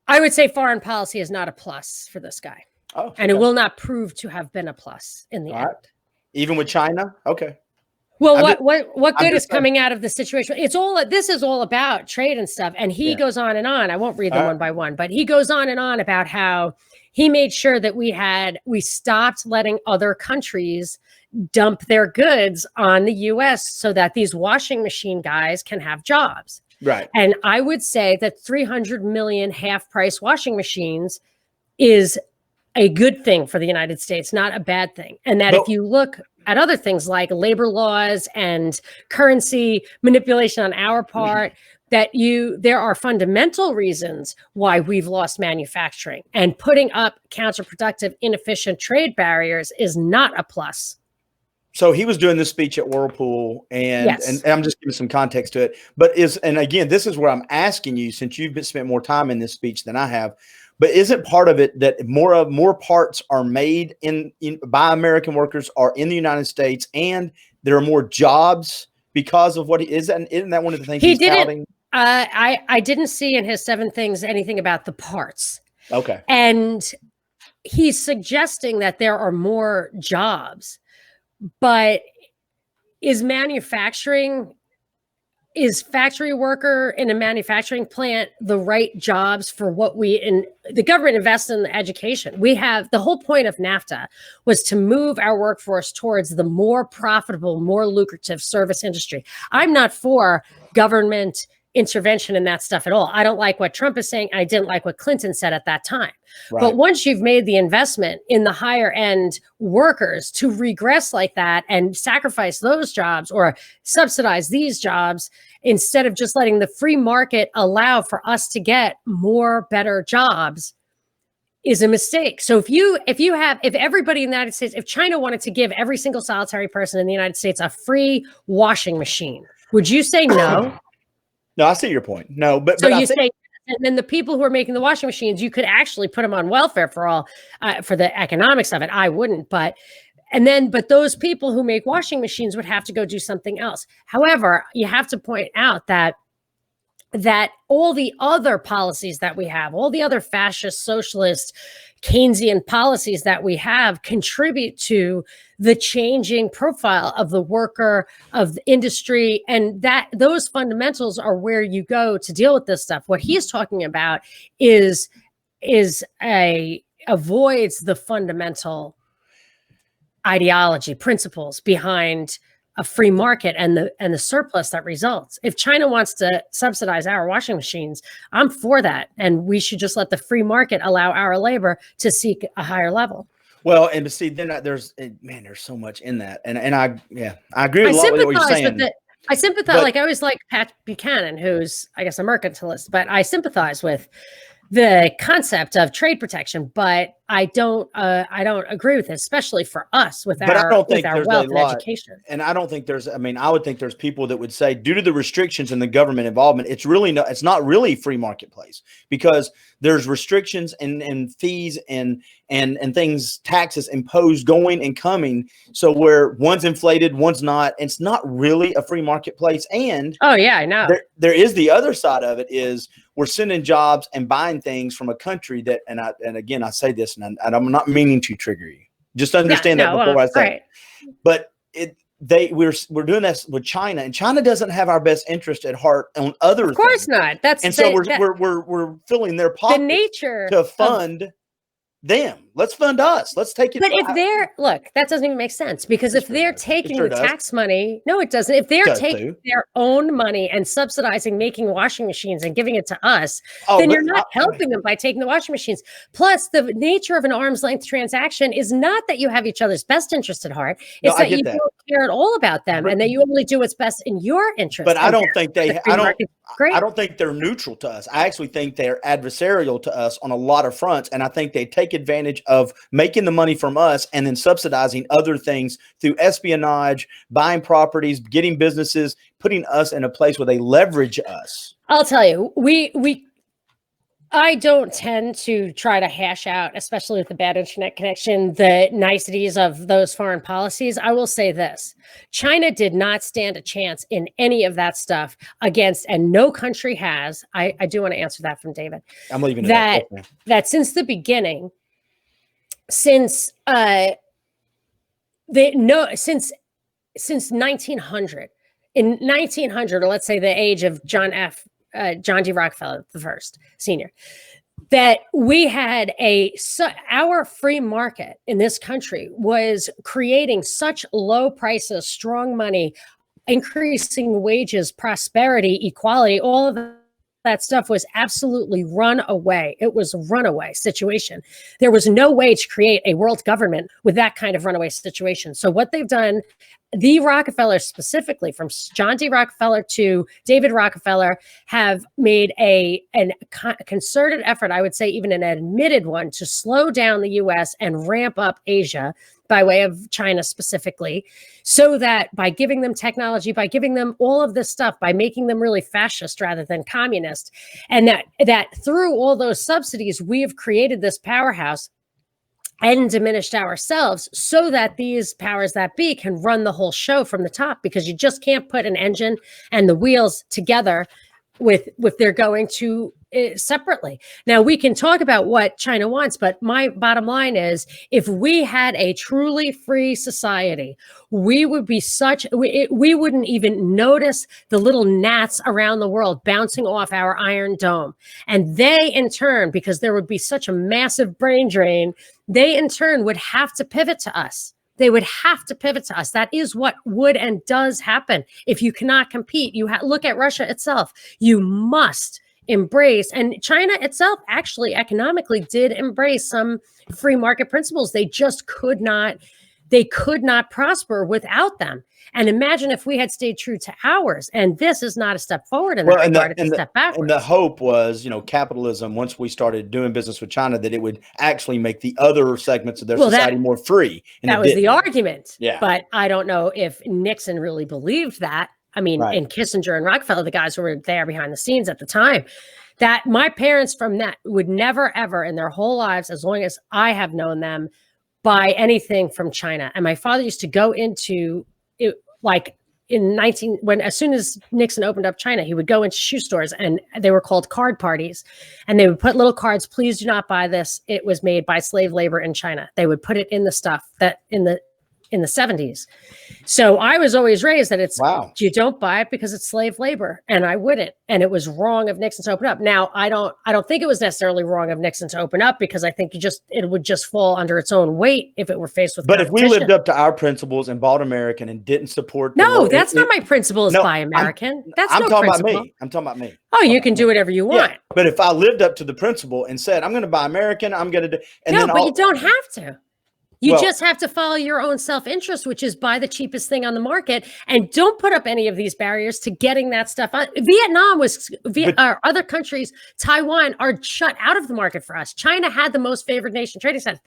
I would say foreign policy is not a plus for this guy. Oh, okay. And it will not prove to have been a plus in the end. Even with China? Okay. Well, I'm what I'm good is just saying. coming out of the situation? This is all about trade and stuff. And he goes on and on. I won't read them one by one, but he goes on and on about how he made sure that we stopped letting other countries dump their goods on the US so that these washing machine guys can have jobs. Right. And I would say that 300 million half-price washing machines is a good thing for the United States, not a bad thing. And that if you look at other things like labor laws and currency manipulation on our part, there are fundamental reasons why we've lost manufacturing, and putting up counterproductive, inefficient trade barriers is not a plus. So he was doing this speech at Whirlpool, and I'm just giving some context to it. But and again, this is where I'm asking you, since you've spent more time in this speech than I have, but isn't part of it that more parts are made by American workers are in the United States, and there are more jobs because of what isn't that one of the things he's touting? I didn't see in his 7 things anything about the parts. Okay. And he's suggesting that there are more jobs. But is factory worker in a manufacturing plant the right jobs for what the government invests in education? The whole point of NAFTA was to move our workforce towards the more profitable, more lucrative service industry. I'm not for government intervention in that stuff at all. I don't like what Trump is saying. I didn't like what Clinton said at that time. Right. But once you've made the investment in the higher end workers, to regress like that and sacrifice those jobs or subsidize these jobs instead of just letting the free market allow for us to get more better jobs is a mistake. So if everybody in the United States, if China wanted to give every single solitary person in the United States a free washing machine, would you say no? No, I see your point. No, but you say, and then the people who are making the washing machines, you could actually put them on welfare for the economics of it. I wouldn't, but those people who make washing machines would have to go do something else. However, you have to point out that all the other policies that we have, all the other fascist, socialist, Keynesian policies that we have contribute to the changing profile of the worker, of the industry, and that those fundamentals are where you go to deal with this stuff. What he's talking about avoids the fundamental ideology, principles behind a free market and the surplus that results. If China wants to subsidize our washing machines, I'm for that. And we should just let the free market allow our labor to seek a higher level. Well, and see, then there's so much in that. And I agree with a lot with what you're saying. I sympathize, I always like Pat Buchanan, who's, I guess, a mercantilist, but I sympathize with the concept of trade protection, but I don't agree with it, especially for us with our wealth and education. And I don't think I would think there's people that would say, due to the restrictions and the government involvement, it's not really free marketplace, because there's restrictions and fees and things, taxes imposed going and coming. So where one's inflated, one's not, it's not really a free marketplace. And oh yeah, I know. There is the other side of it is we're sending jobs and buying things from a country that, and again, I say this, and I'm not meaning to trigger you. Just understand that before I say it. But we're doing this with China, and China doesn't have our best interest at heart on other things. Of course not. We're filling their pockets the nature to fund them. Let's fund us. Let's take it. But that doesn't even make sense, because if they're taking the tax money, no, it doesn't. If they're taking their own money and subsidizing making washing machines and giving it to us, then you're not helping them by taking the washing machines. Plus, the nature of an arm's length transaction is not that you have each other's best interest at heart. It's that you don't care at all about them, and that you only do what's best in your interest. But I don't think they're neutral to us. I actually think they're adversarial to us on a lot of fronts, and I think they take advantage of making the money from us and then subsidizing other things through espionage, buying properties, getting businesses, putting us in a place where they leverage us. I'll tell you, I don't tend to try to hash out, especially with the bad internet connection, the niceties of those foreign policies. I will say this: China did not stand a chance in any of that stuff against, and no country has. I do want to answer that from David. I'm leaving that since the beginning, since they know since 1900. In 1900, or let's say the age of John D. Rockefeller the first, senior, that we had our free market in this country was creating such low prices, strong money, increasing wages, prosperity, equality, all of that stuff was absolutely run away. It was a runaway situation. There was no way to create a world government with that kind of runaway situation. So what they've done, the Rockefellers specifically, from John D. Rockefeller to David Rockefeller, have made a concerted effort, I would say even an admitted one, to slow down the US and ramp up Asia by way of China specifically, so that by giving them technology, by giving them all of this stuff, by making them really fascist rather than communist, and that through all those subsidies, we have created this powerhouse and diminished ourselves, so that these powers that be can run the whole show from the top, because you just can't put an engine and the wheels together with they're going to separately. Now, we can talk about what China wants, but my bottom line is, if we had a truly free society, we would be we wouldn't even notice the little gnats around the world bouncing off our Iron Dome. And they, in turn, because there would be such a massive brain drain, they in turn would have to pivot to us. They would have to pivot to us. That is what would and does happen. If you cannot compete, look at Russia itself. You must embrace, and China itself actually economically did embrace some free market principles. They just could not prosper without them. And imagine if we had stayed true to ours. And this is not a step forward in that regard, it's a step backwards. And the hope was, capitalism, once we started doing business with China, that it would actually make the other segments of their society more free. And that was the argument. Yeah. But I don't know if Nixon really believed that. I mean, and Kissinger and Rockefeller, the guys who were there behind the scenes at the time, that my parents from that would never, ever in their whole lives, as long as I have known them, buy anything from China. And my father used to go into it, like as soon as Nixon opened up China, he would go into shoe stores, and they were called card parties. And they would put little cards, please do not buy this. It was made by slave labor in China. They would put it in the stuff that in the 70s. So I was always raised that you don't buy it because it's slave labor, and I wouldn't. And it was wrong of Nixon to open up. Now, I don't think it was necessarily wrong of Nixon to open up, because I think it would just fall under its own weight if it were faced with competition. But if we lived up to our principles and bought American and didn't support that's not my principle is buy American. I'm talking about me. Oh, you can do whatever you want. Yeah, but if I lived up to the principle and said, I'm going to buy American, I'm going to do, but you don't have to. You just have to follow your own self-interest, which is buy the cheapest thing on the market, and don't put up any of these barriers to getting that stuff on. Vietnam other countries, Taiwan, are shut out of the market for us. China had the most favored nation trading status.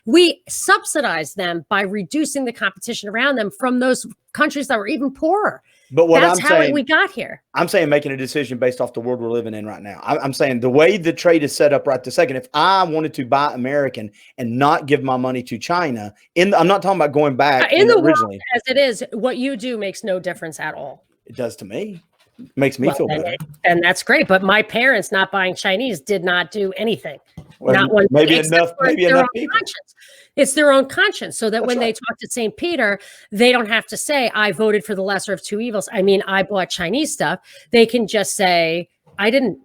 We subsidized them by reducing the competition around them from those countries that were even poorer. But that's how we got here. I'm saying making a decision based off the world we're living in right now. I'm saying the way the trade is set up right this second, if I wanted to buy American and not give my money to China, I'm not talking about going back in the world as it is, what you do makes no difference at all. It does to me. It makes me feel better. And that's great. But my parents not buying Chinese did not do anything. Well, not one maybe enough people. Conscience. It's their own conscience, so that when they talk to St. Peter, they don't have to say, I voted for the lesser of two evils. I mean, I bought Chinese stuff. They can just say, I didn't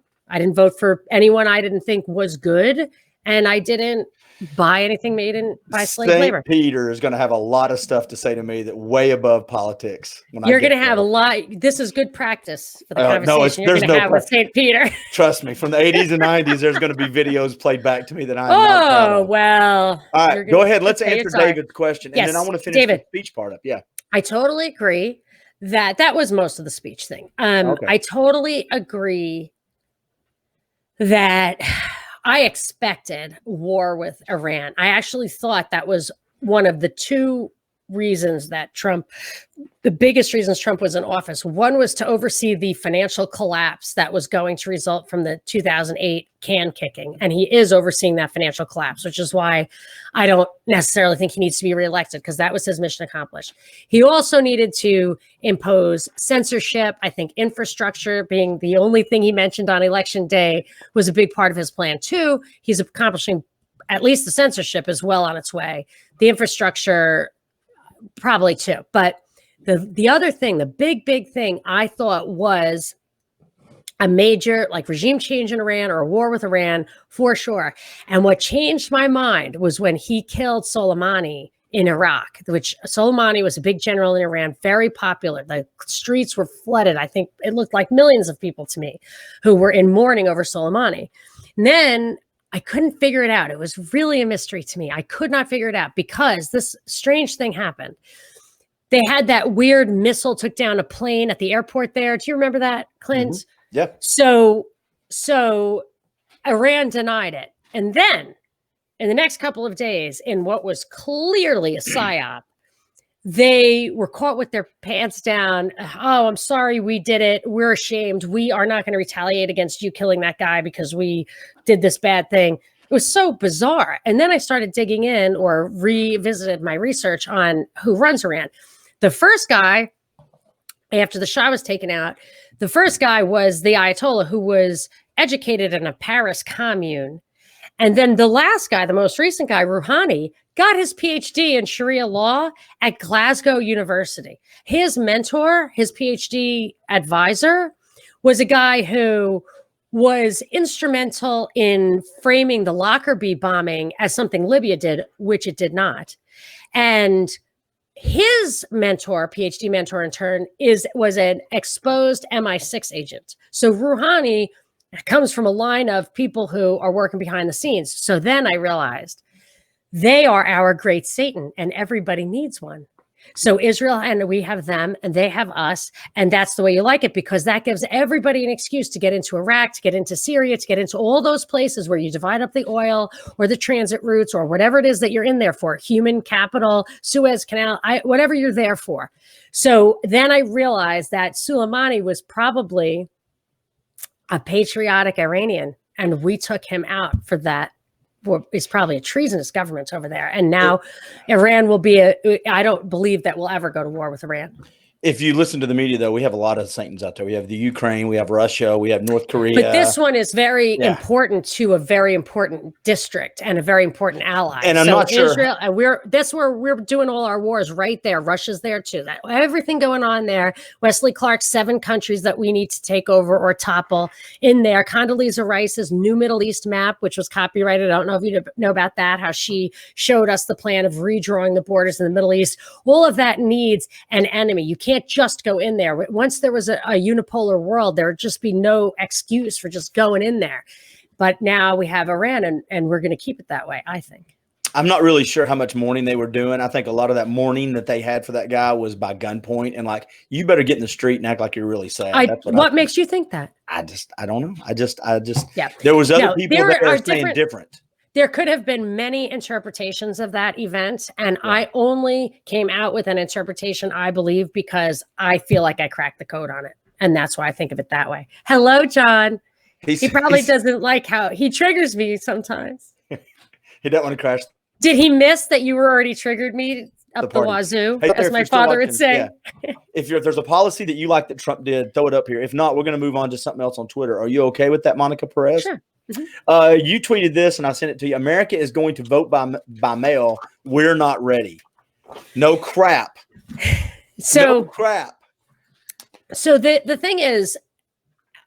vote for anyone I didn't think was good, and I didn't buy anything made by slave labor. St. Peter is going to have a lot of stuff to say to me that way above politics. You're going to have a lot. This is good practice for the conversation you're going to have with St. Peter. Trust me, from the 80s and 90s, there's going to be videos played back to me that I'm not proud of. Well. All right, go ahead. Let's answer David's question. And then I want to finish the speech part up. Yeah. I totally agree that was most of the speech thing. I totally agree that I expected war with Iran. I actually thought that was one of the two reasons that the biggest reasons Trump was in office. One was to oversee the financial collapse that was going to result from the 2008 can kicking. And he is overseeing that financial collapse, which is why I don't necessarily think he needs to be reelected, because that was his mission accomplished. He also needed to impose censorship. I think infrastructure, being the only thing he mentioned on election day, was a big part of his plan too. He's accomplishing at least the censorship is well on its way. The infrastructure probably too. But the other thing, the big thing I thought was a major like regime change in Iran or a war with Iran for sure. And what changed my mind was when he killed Soleimani in Iraq, which Soleimani was a big general in Iran, very popular. The streets were flooded. I think it looked like millions of people to me who were in mourning over Soleimani. And then I couldn't figure it out. It was really a mystery to me. I could not figure it out because this strange thing happened. They had that weird missile took down a plane at the airport there. Do you remember that, Clint? Mm-hmm. Yeah. So Iran denied it. And then in the next couple of days, in what was clearly a psyop, they were caught with their pants down. Oh, I'm sorry, we did it. We're ashamed. We are not going to retaliate against you killing that guy because we did this bad thing. It was so bizarre. And then I started digging in or revisited my research on who runs Iran. The first guy, after the Shah was taken out, the first guy was the Ayatollah who was educated in a Paris commune. And then the last guy, the most recent guy, Rouhani, got his PhD in Sharia law at Glasgow University. His mentor, his PhD advisor, was a guy who was instrumental in framing the Lockerbie bombing as something Libya did, which it did not. And his mentor, PhD mentor in turn, was an exposed MI6 agent. So Rouhani comes from a line of people who are working behind the scenes. So then I realized they are our great Satan and everybody needs one. So Israel, and we have them and they have us. And that's the way you like it, because that gives everybody an excuse to get into Iraq, to get into Syria, to get into all those places where you divide up the oil or the transit routes or whatever it is that you're in there for, human capital, Suez Canal, whatever you're there for. So then I realized that Soleimani was probably a patriotic Iranian, and we took him out for that. Is probably a treasonous government over there. And now Iran will be I don't believe that we'll ever go to war with Iran. If you listen to the media, though, we have a lot of Satans out there. We have the Ukraine, we have Russia, we have North Korea. But this one is very important to a very important district and a very important ally. And I'm not sure. Israel, and that's where we're doing all our wars right there. Russia's there too. That everything going on there. Wesley Clark's 7 countries that we need to take over or topple in there. Condoleezza Rice's new Middle East map, which was copyrighted. I don't know if you know about that, how she showed us the plan of redrawing the borders in the Middle East. All of that needs an enemy. You can't just go in there. Once there was a unipolar world, there would just be no excuse for just going in there. But now we have Iran, and we're going to keep it that way, I think. I'm not really sure how much mourning they were doing. I think a lot of that mourning that they had for that guy was by gunpoint, and like, you better get in the street and act like you're really sad. What makes you think that? I don't know. I just yeah. There was other people that were saying different. There could have been many interpretations of that event, and I only came out with an interpretation, I believe, because I feel like I cracked the code on it, and that's why I think of it that way. Hello, John. He probably doesn't like how he triggers me sometimes. He doesn't want to crash. Did he miss that you were already triggered me up the wazoo, hey, as my father would say? Yeah. If there's a policy that you like that Trump did, throw it up here. If not, we're going to move on to something else on Twitter. Are you okay with that, Monica Perez? Sure. Mm-hmm. You tweeted this, and I sent it to you. America is going to vote by mail. We're not ready. No crap. No crap. So the thing is,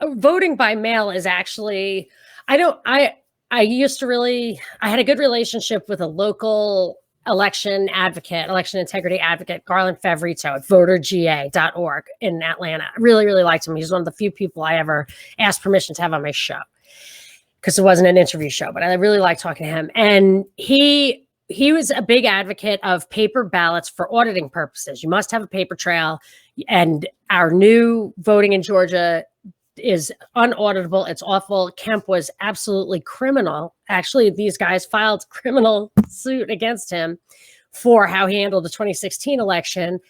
voting by mail is actually, I used to really, I had a good relationship with a local election integrity advocate, Garland Favorito at voterga.org in Atlanta. I really, really liked him. He's one of the few people I ever asked permission to have on my show, because it wasn't an interview show, but I really liked talking to him. And he was a big advocate of paper ballots for auditing purposes. You must have a paper trail, and our new voting in Georgia is unauditable. It's awful. Kemp was absolutely criminal. Actually, these guys filed criminal suit against him for how he handled the 2016 election.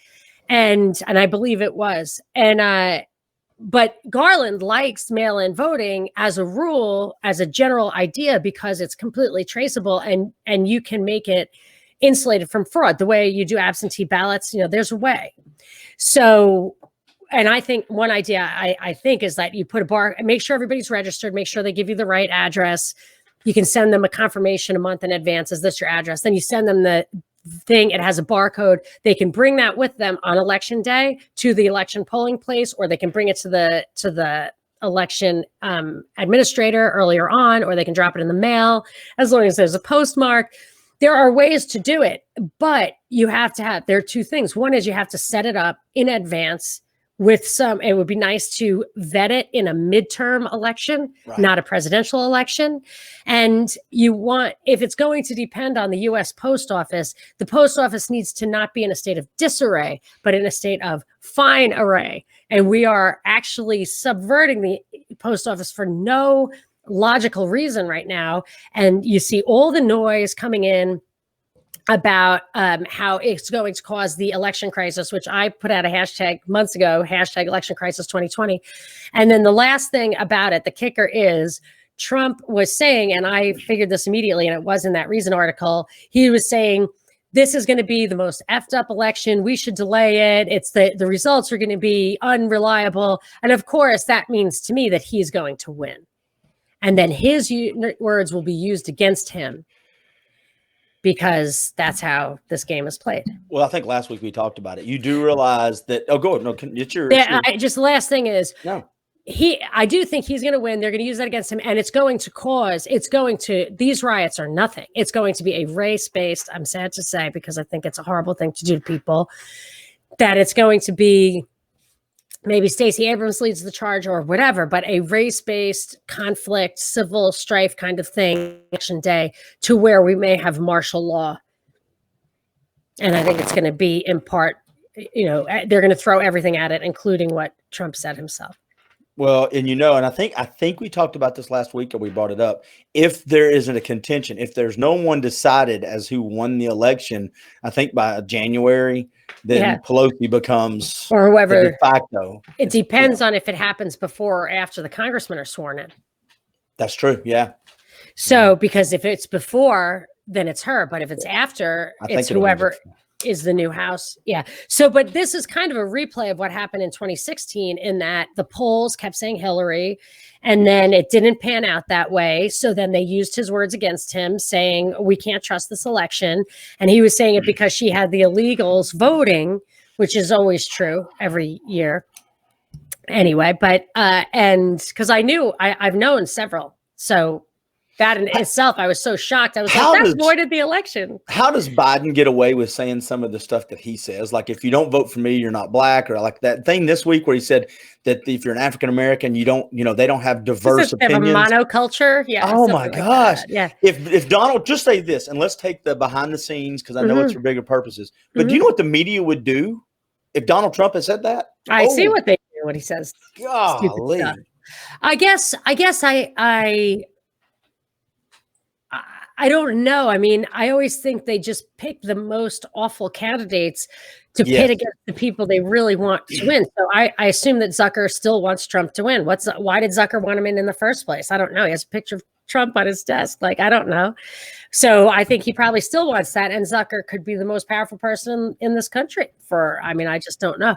And I believe it was. But Garland likes mail-in voting as a rule, as a general idea, because it's completely traceable and you can make it insulated from fraud. The way you do absentee ballots, there's a way. So, and I think one idea I think is that you put a bar, make sure everybody's registered, make sure they give you the right address. You can send them a confirmation a month in advance. Is this your address? Then you send them thing. It has a barcode. They can bring that with them on election day to the election polling place, or they can bring it to the election administrator earlier on, or they can drop it in the mail, as long as there's a postmark. There are ways to do it, but you have to have, there are two things. One is you have to set it up in advance with some, it would be nice to vet it in a midterm election, right, not a presidential election. And you want, if it's going to depend on the US Post Office, the post office needs to not be in a state of disarray, but in a state of fine array. And we are actually subverting the post office for no logical reason right now. And you see all the noise coming in about how it's going to cause the election crisis, which I put out a hashtag months ago, hashtag election crisis 2020. And then the last thing about it, the kicker is Trump was saying, and I figured this immediately, and it was in that Reason article, he was saying, this is going to be the most effed up election. We should delay it. It's the results are going to be unreliable. And of course, that means to me that he's going to win. And then his words will be used against him, because that's how this game is played. Well, I think last week we talked about it. You do realize that. Oh, go ahead. No, it's your. Just the last thing is, no. I do think he's going to win. They're going to use that against him, and these riots are nothing. It's going to be a race-based. I'm sad to say, because I think it's a horrible thing to do to people, that it's going to be. Maybe Stacey Abrams leads the charge or whatever, but a race-based conflict, civil strife kind of thing, election day, to where we may have martial law. And I think it's going to be in part, they're going to throw everything at it, including what Trump said himself. Well, and and I think we talked about this last week, or we brought it up. If there isn't a contention, if there's no one decided as who won the election, I think by January, then Pelosi becomes, or whoever, de facto. It depends on if it happens before or after the congressmen are sworn in. That's true. Yeah. So, because if it's before, then it's her. But if it's after, it's whoever is the new House. Yeah. So, but this is kind of a replay of what happened in 2016, in that the polls kept saying Hillary, and then it didn't pan out that way. So then they used his words against him, saying, we can't trust this election. And he was saying it because she had the illegals voting, which is always true every year. Anyway, but, and because I've known several. So that in itself, I was so shocked. I was like, that avoided the election. How does Biden get away with saying some of the stuff that he says? Like, if you don't vote for me, you're not black, or like that thing this week where he said that if you're an African-American, they don't have diverse opinions. They have a monoculture. Yeah. Oh my gosh. Yeah. If Donald, just say this, and let's take the behind the scenes, because I know it's for bigger purposes, but do you know what the media would do if Donald Trump had said that? I see what they do when he says. Golly. I guess I don't know. I mean, I always think they just pick the most awful candidates to pit against the people they really want to win. So I assume that Zucker still wants Trump to win. Why did Zucker want him in the first place? I don't know. He has a picture of Trump on his desk. Like, I don't know. So I think he probably still wants that. And Zucker could be the most powerful person in this country I just don't know.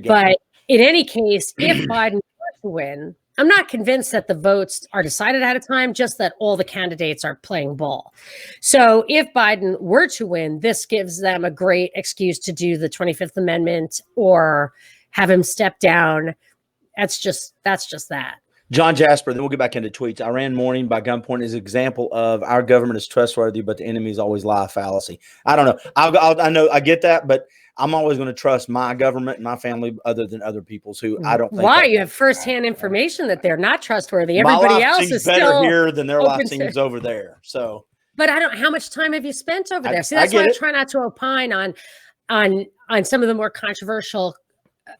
But in any case, if Biden were to win, I'm not convinced that the votes are decided ahead of time, just that all the candidates are playing ball. So if Biden were to win, this gives them a great excuse to do the 25th Amendment or have him step down. That's just that. John Jasper, then we'll get back into tweets. Iran mourning by gunpoint is an example of our government is trustworthy, but the enemy is always lie fallacy. I don't know. I know I get that, but I'm always going to trust my government and my family other than other people's who I don't think. Why? You have firsthand information that they're not trustworthy. Everybody else is better still here than their life seems over there. So, but how much time have you spent over there? See, that's why I try not to opine on some of the more controversial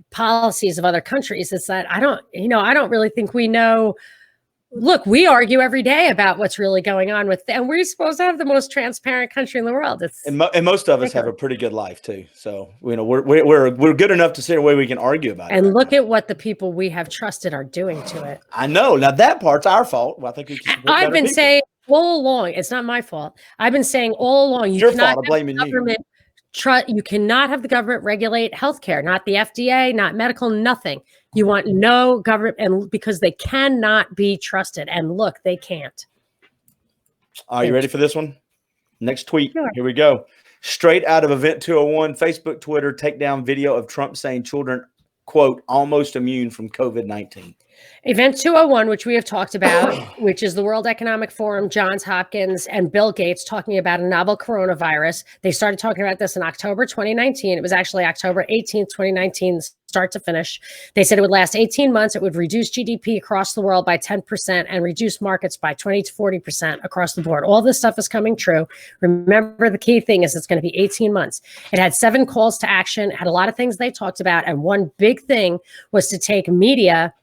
policies of other countries. It's that I don't really think we know. Look, we argue every day about what's really going on and we're supposed to have the most transparent country in the world. And most of us have a pretty good life too. So, we're good enough to sit away. We can argue about it. And look at what the people we have trusted are doing to it. I know. Now that part's our fault. Well, I think I've been saying all along, it's not my fault. I've been saying all along, your fault. I'm blaming you. You cannot have the government regulate healthcare, not the FDA, not medical, nothing. You want no government, and because they cannot be trusted. And look, they can't. Are you ready for this one? Next tweet. Sure. Here we go. Straight out of Event 201, Facebook, Twitter, take down video of Trump saying children, quote, almost immune from COVID-19. Event 201, which we have talked about, which is the World Economic Forum, Johns Hopkins, and Bill Gates talking about a novel coronavirus. They started talking about this in October 2019. It was actually October 18th, 2019, start to finish. They said it would last 18 months. It would reduce GDP across the world by 10% and reduce markets by 20 to 40% across the board. All this stuff is coming true. Remember, the key thing is it's going to be 18 months. It had 7 calls to action, had a lot of things they talked about. And one big thing was to take media,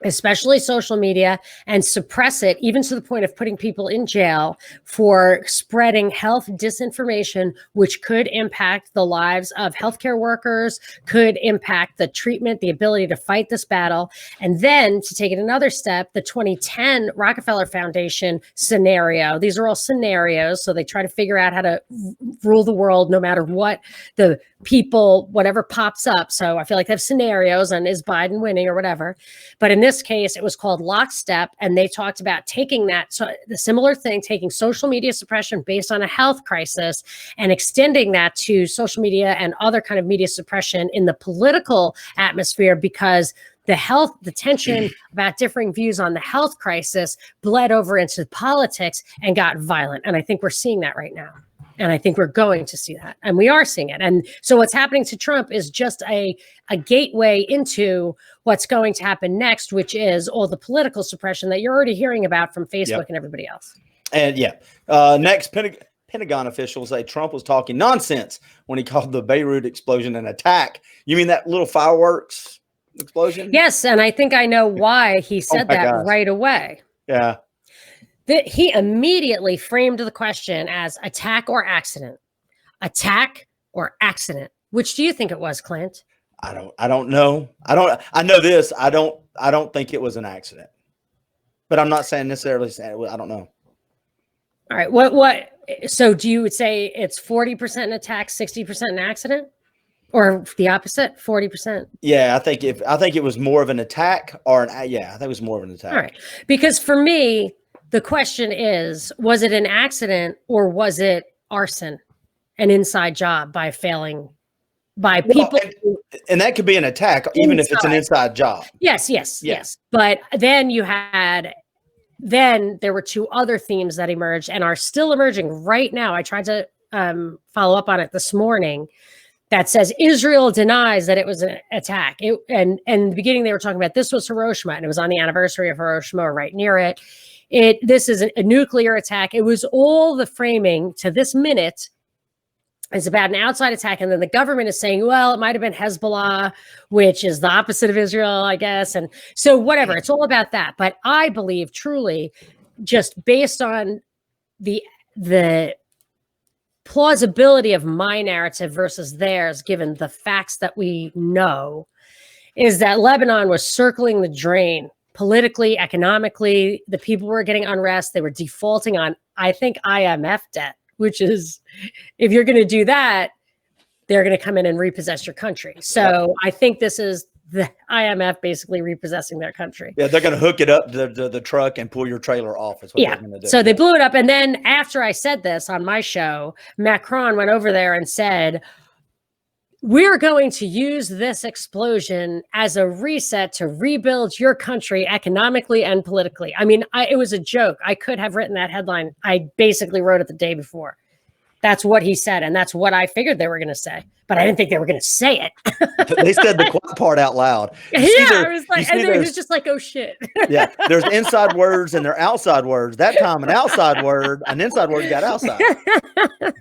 especially social media, and suppress it, even to the point of putting people in jail for spreading health disinformation, which could impact the lives of healthcare workers, could impact the treatment, the ability to fight this battle. And then to take it another step, the 2010 Rockefeller Foundation scenario, these are all scenarios. So they try to figure out how to rule the world no matter what the people, whatever pops up. So I feel like they have scenarios and is Biden winning or whatever. But in this case, it was called Lockstep. And they talked about taking that, so the similar thing, taking social media suppression based on a health crisis and extending that to social media and other kind of media suppression in the political atmosphere, because the tension about differing views on the health crisis bled over into politics and got violent. And I think we're seeing that right now. And I think we're going to see that. And we are seeing it. And so what's happening to Trump is just a gateway into what's going to happen next, which is all the political suppression that you're already hearing about from Facebook and everybody else. And next, Pentagon officials say Trump was talking nonsense when he called the Beirut explosion an attack. You mean that little fireworks explosion? Yes. And I think I know why he said that right away. Yeah. He immediately framed the question as attack or accident. Attack or accident. Which do you think it was, Clint? I don't know. I know this. I don't think it was an accident. But I'm not saying necessarily I don't know. All right. So do you say it's 40% an attack, 60% an accident? Or the opposite, 40%? Yeah, I think it was more of an attack I think it was more of an attack. All right. Because for me, the question is, was it an accident or was it arson, an inside job by people? And that could be an attack, even if it's an inside job. Yes. But then there were 2 other themes that emerged and are still emerging right now. I tried to follow up on it this morning. That says Israel denies that it was an attack. And in the beginning, they were talking about this was Hiroshima, and it was on the anniversary of Hiroshima, or right near it. This is a nuclear attack. It was all the framing to this minute is about an outside attack. And then the government is saying, well, it might have been Hezbollah, which is the opposite of Israel, I guess. And so whatever, it's all about that. But I believe truly, just based on the plausibility of my narrative versus theirs, given the facts that we know, is that Lebanon was circling the drain politically, economically. The people were getting unrest. They were defaulting on, I think, IMF debt, which is, if you're going to do that, they're going to come in and repossess your country. So I think this is the IMF basically repossessing their country. Yeah, they're going to hook it up to the truck and pull your trailer off. Is what they're going to do. So they blew it up. And then after I said this on my show, Macron went over there and said, we're going to use this explosion as a reset to rebuild your country economically and politically. I mean, it was a joke. I could have written that headline. I basically wrote it the day before. That's what he said. And that's what I figured they were going to say. But I didn't think they were going to say it. They said the quiet part out loud. I was like, and it was just like, oh shit. Yeah. There's inside words and there are outside words. That time an inside word got outside.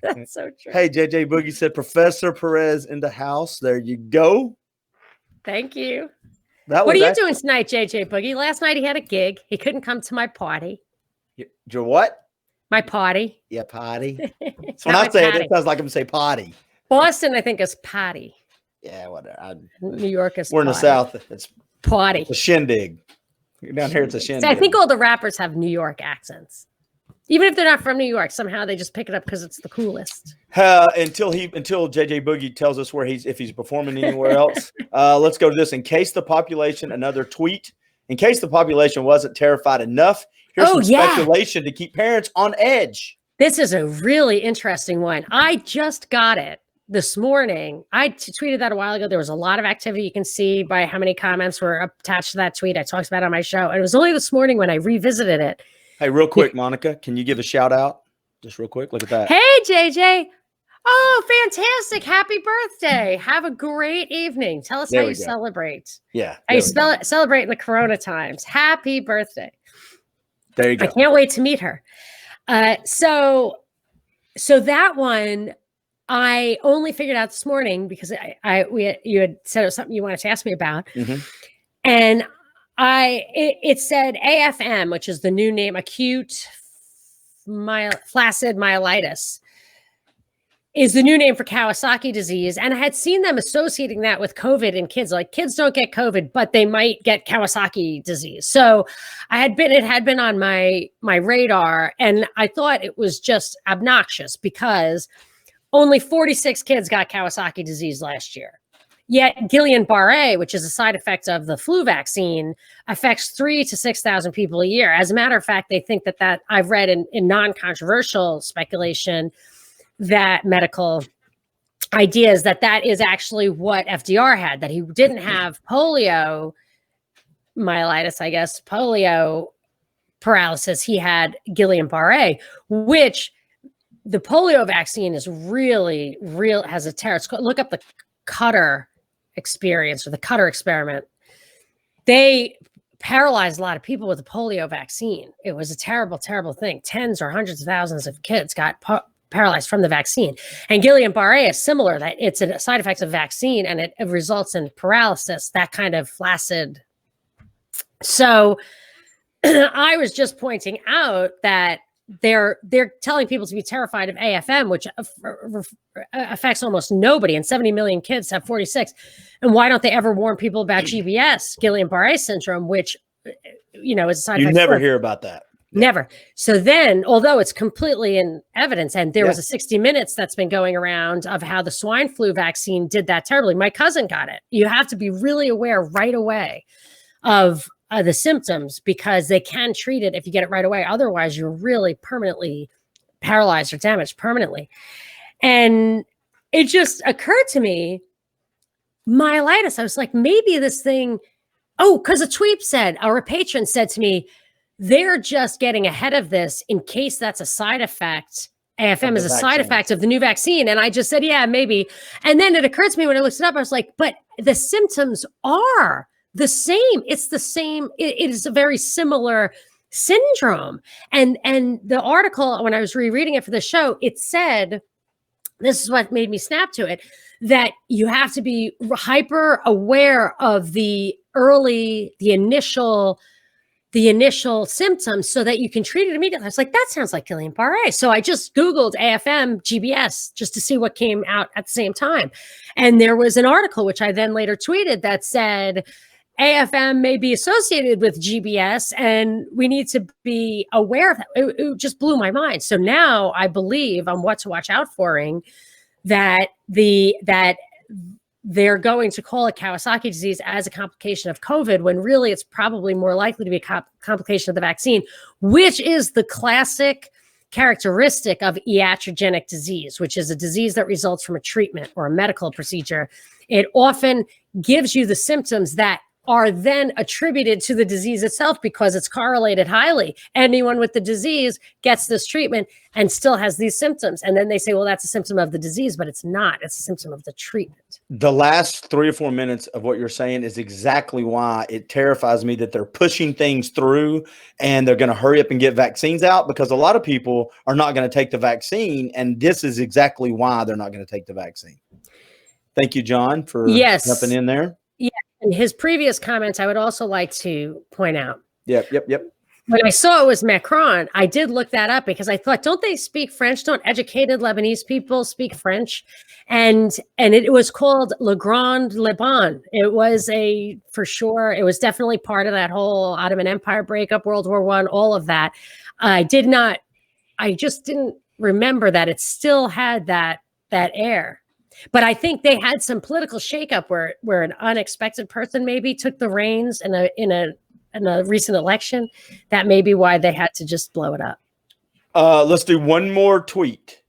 That's so true. Hey, JJ Boogie said, Professor Perez in the house. There you go. Thank you. What are you doing tonight, JJ Boogie? Last night he had a gig. He couldn't come to my party. Your what? My party. Yeah, potty. So when I say it sounds like I'm going to say potty. Boston, I think, is potty. Yeah, whatever. New York is We're in the South. It's potty. It's a shindig. Down here, it's a shindig. So I think all the rappers have New York accents. Even if they're not from New York, somehow they just pick it up because it's the coolest. Until JJ Boogie tells us if he's performing anywhere else. Let's go to this. In case the population, another tweet. In case the population wasn't terrified enough, here's some speculation to keep parents on edge. This is a really interesting one. I just got it this morning. I tweeted that a while ago. There was a lot of activity. You can see by how many comments were attached to that tweet. I talked about it on my show. And it was only this morning when I revisited it. Hey, real quick, Monica, can you give a shout out? Just real quick. Look at that. Hey, JJ. Oh, fantastic. Happy birthday. Have a great evening. Tell us how you celebrate. Yeah. How you celebrate in the Corona times. Happy birthday. There you go. I can't wait to meet her. So that one I only figured out this morning because you had said it was something you wanted to ask me about. Mm-hmm. And it said AFM, which is the new name, acute flaccid myelitis, is the new name for Kawasaki disease. And I had seen them associating that with COVID in kids. Like, kids don't get COVID, but they might get Kawasaki disease. So it had been on my radar, and I thought it was just obnoxious because only 46 kids got Kawasaki disease last year. Yet Guillain-Barré, which is a side effect of the flu vaccine, affects 3,000 to 6,000 people a year. As a matter of fact, they think that I've read in non-controversial speculation that medical ideas that is actually what FDR had, that he didn't have polio myelitis, I guess, polio paralysis. He had Guillain-Barré, which the polio vaccine is really real, has a terror. Look up the Cutter experience or the Cutter experiment. They paralyzed a lot of people with the polio vaccine. It was a terrible, terrible thing. Tens or hundreds of thousands of kids got paralyzed from the vaccine. And Guillain-Barré is similar, that it's a side effect of vaccine and it results in paralysis, that kind of flaccid. So I was just pointing out that they're telling people to be terrified of AFM, which affects almost nobody, and 70 million kids have 46. And why don't they ever warn people about GBS, Guillain-Barré syndrome, which, is a side effect? You never hear about that. Never. So then, although it's completely in evidence, and there was a 60 Minutes that's been going around of how the swine flu vaccine did that terribly. My cousin got it. You have to be really aware right away of the symptoms, because they can treat it if you get it right away. Otherwise, you're really permanently paralyzed or damaged permanently. And it just occurred to me, myelitis. I was like, maybe this thing, because a tweet said, or a patron said to me, they're just getting ahead of this in case that's a side effect. AFM is a side effect of the new vaccine. And I just said, yeah, maybe. And then it occurred to me when I looked it up, I was like, but the symptoms are the same. It's the same. It is a very similar syndrome. And the article, when I was rereading it for the show, it said, this is what made me snap to it, that you have to be hyper aware of the initial symptoms so that you can treat it immediately. I was like, that sounds like Guillain-Barré. So I just Googled AFM GBS just to see what came out at the same time. And there was an article, which I then later tweeted, that said, AFM may be associated with GBS and we need to be aware of that. It just blew my mind. So now I believe on what to watch out for, that they're going to call it Kawasaki disease as a complication of COVID, when really it's probably more likely to be a complication of the vaccine, which is the classic characteristic of iatrogenic disease, which is a disease that results from a treatment or a medical procedure. It often gives you the symptoms that are then attributed to the disease itself because it's correlated highly. Anyone with the disease gets this treatment and still has these symptoms. And then they say, well, that's a symptom of the disease, but it's not. It's a symptom of the treatment. The last 3 or 4 minutes of what you're saying is exactly why it terrifies me that they're pushing things through and they're going to hurry up and get vaccines out, because a lot of people are not going to take the vaccine. And this is exactly why they're not going to take the vaccine. Thank you, John, for jumping in there. Yeah. And his previous comments, I would also like to point out. Yep. When I saw it was Macron, I did look that up because I thought, don't they speak French? Don't educated Lebanese people speak French? And it was called Le Grand Liban. It was for sure, it was definitely part of that whole Ottoman Empire breakup, World War I, all of that. I just didn't remember that it still had that air. But I think they had some political shakeup where an unexpected person maybe took the reins in a recent election. That may be why they had to just blow it up. Let's do one more tweet.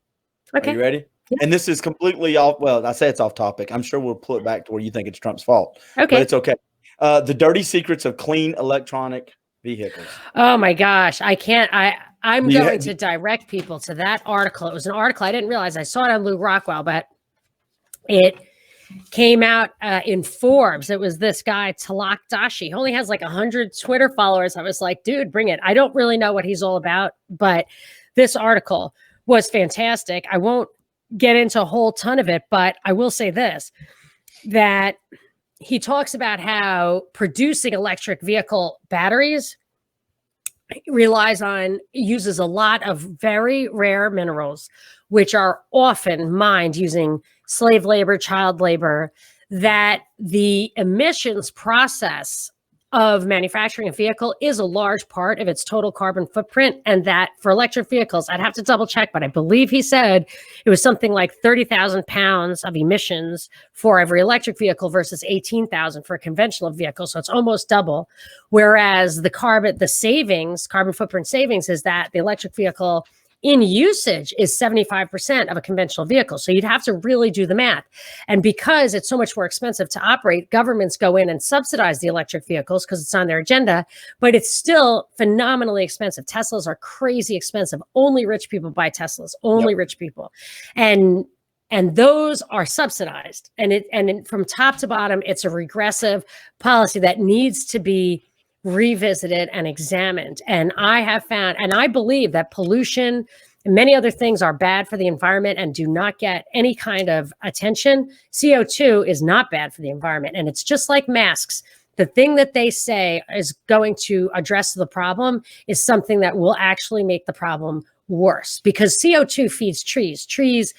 Okay. Are you ready? Yeah. And this is completely off. Well, I say it's off topic. I'm sure we'll pull it back to where you think it's Trump's fault. Okay. But it's okay. The dirty secrets of clean electronic vehicles. Oh my gosh. I'm going to direct people to that article. It was an article. I didn't realize I saw it on Lou Rockwell, but it came out in Forbes. It was this guy, Talak Dashi. He only has like 100 Twitter followers. I was like, dude, bring it. I don't really know what he's all about, but this article was fantastic. I won't get into a whole ton of it, but I will say this, that he talks about how producing electric vehicle batteries uses a lot of very rare minerals, which are often mined using slave labor, child labor, that the emissions process of manufacturing a vehicle is a large part of its total carbon footprint. And that for electric vehicles, I'd have to double check, but I believe he said it was something like 30,000 pounds of emissions for every electric vehicle versus 18,000 for a conventional vehicle. So it's almost double. Whereas the carbon footprint savings is that the electric vehicle in usage is 75% of a conventional vehicle. So you'd have to really do the math. And because it's so much more expensive to operate, governments go in and subsidize the electric vehicles because it's on their agenda, but it's still phenomenally expensive. Teslas are crazy expensive. Only rich people buy Teslas, only rich people. And those are subsidized. And from top to bottom, it's a regressive policy that needs to be revisited and examined. And I have found, and I believe that pollution and many other things are bad for the environment and do not get any kind of attention. CO2 is not bad for the environment. And it's just like masks. The thing that they say is going to address the problem is something that will actually make the problem worse, because CO2 feeds trees. Trees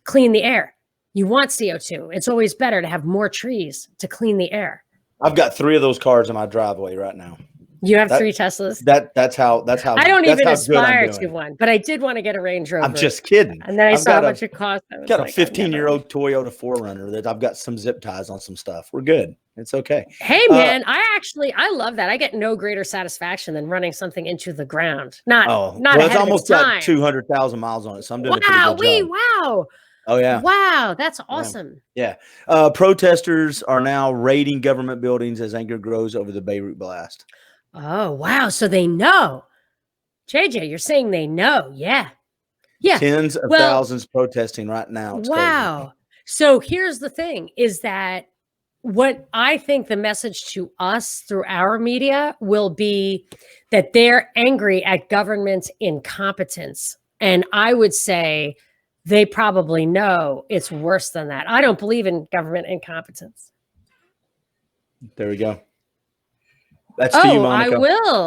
clean the air. You want CO2. It's always better to have more trees to clean the air. I've got 3 of those cars in my driveway right now. You have 3 Teslas? That's how I don't even aspire to one, but I did want to get a Range Rover. I'm just kidding. And then I saw how much it cost. I've got a 15-year-old Toyota 4Runner that I've got some zip ties on some stuff. We're good. It's okay. Hey man, I love that. I get no greater satisfaction than running something into the ground. Well, it's almost got 200,000 miles on it. So I'm doing a pretty good job. Wow. Oh, yeah. Wow. That's awesome. Yeah. Protesters are now raiding government buildings as anger grows over the Beirut blast. Oh, wow. So they know. JJ, you're saying they know. Yeah. Yeah. Tens of thousands protesting right now. It's wow. Crazy. So here's the thing is that what I think the message to us through our media will be that they're angry at government's incompetence. And I would say they probably know it's worse than that. I don't believe in government incompetence. There we go. That's to you, Monica.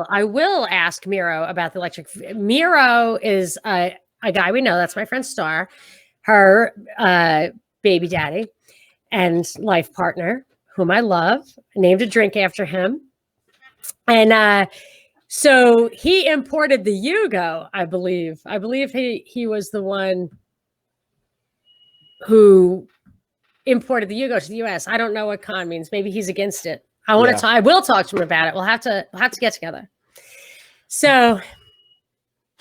I will ask Miro about the electric. Miro is a guy we know. That's my friend Star, her baby daddy and life partner, whom I love, named a drink after him. And so he imported the Yugo, I believe. I believe he was the one who imported the Yugo to the US. I don't know what con means. Maybe he's against it. I want to. I will talk to him about it. We'll have to get together. So,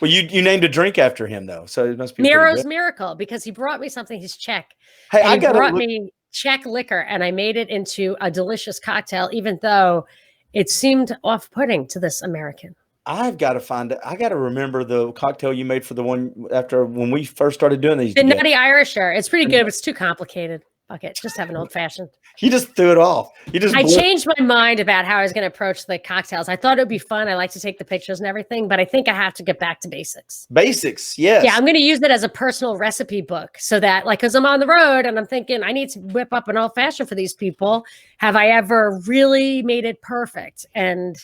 well, you named a drink after him though, so it must be Miro's Miracle, because he brought me something. He's Czech. Hey, he brought me Czech liquor, and I made it into a delicious cocktail, even though it seemed off-putting to this American. I've got to find it. I got to remember the cocktail you made for the one after when we first started doing these. The Nutty Irisher. It's pretty good, but it's too complicated. Fuck it. Just have an old fashioned. You just threw it off. I changed my mind about how I was going to approach the cocktails. I thought it would be fun. I like to take the pictures and everything, but I think I have to get back to basics. Basics, yes. Yeah, I'm going to use it as a personal recipe book so that, like, because I'm on the road and I'm thinking I need to whip up an old fashioned for these people. Have I ever really made it perfect? And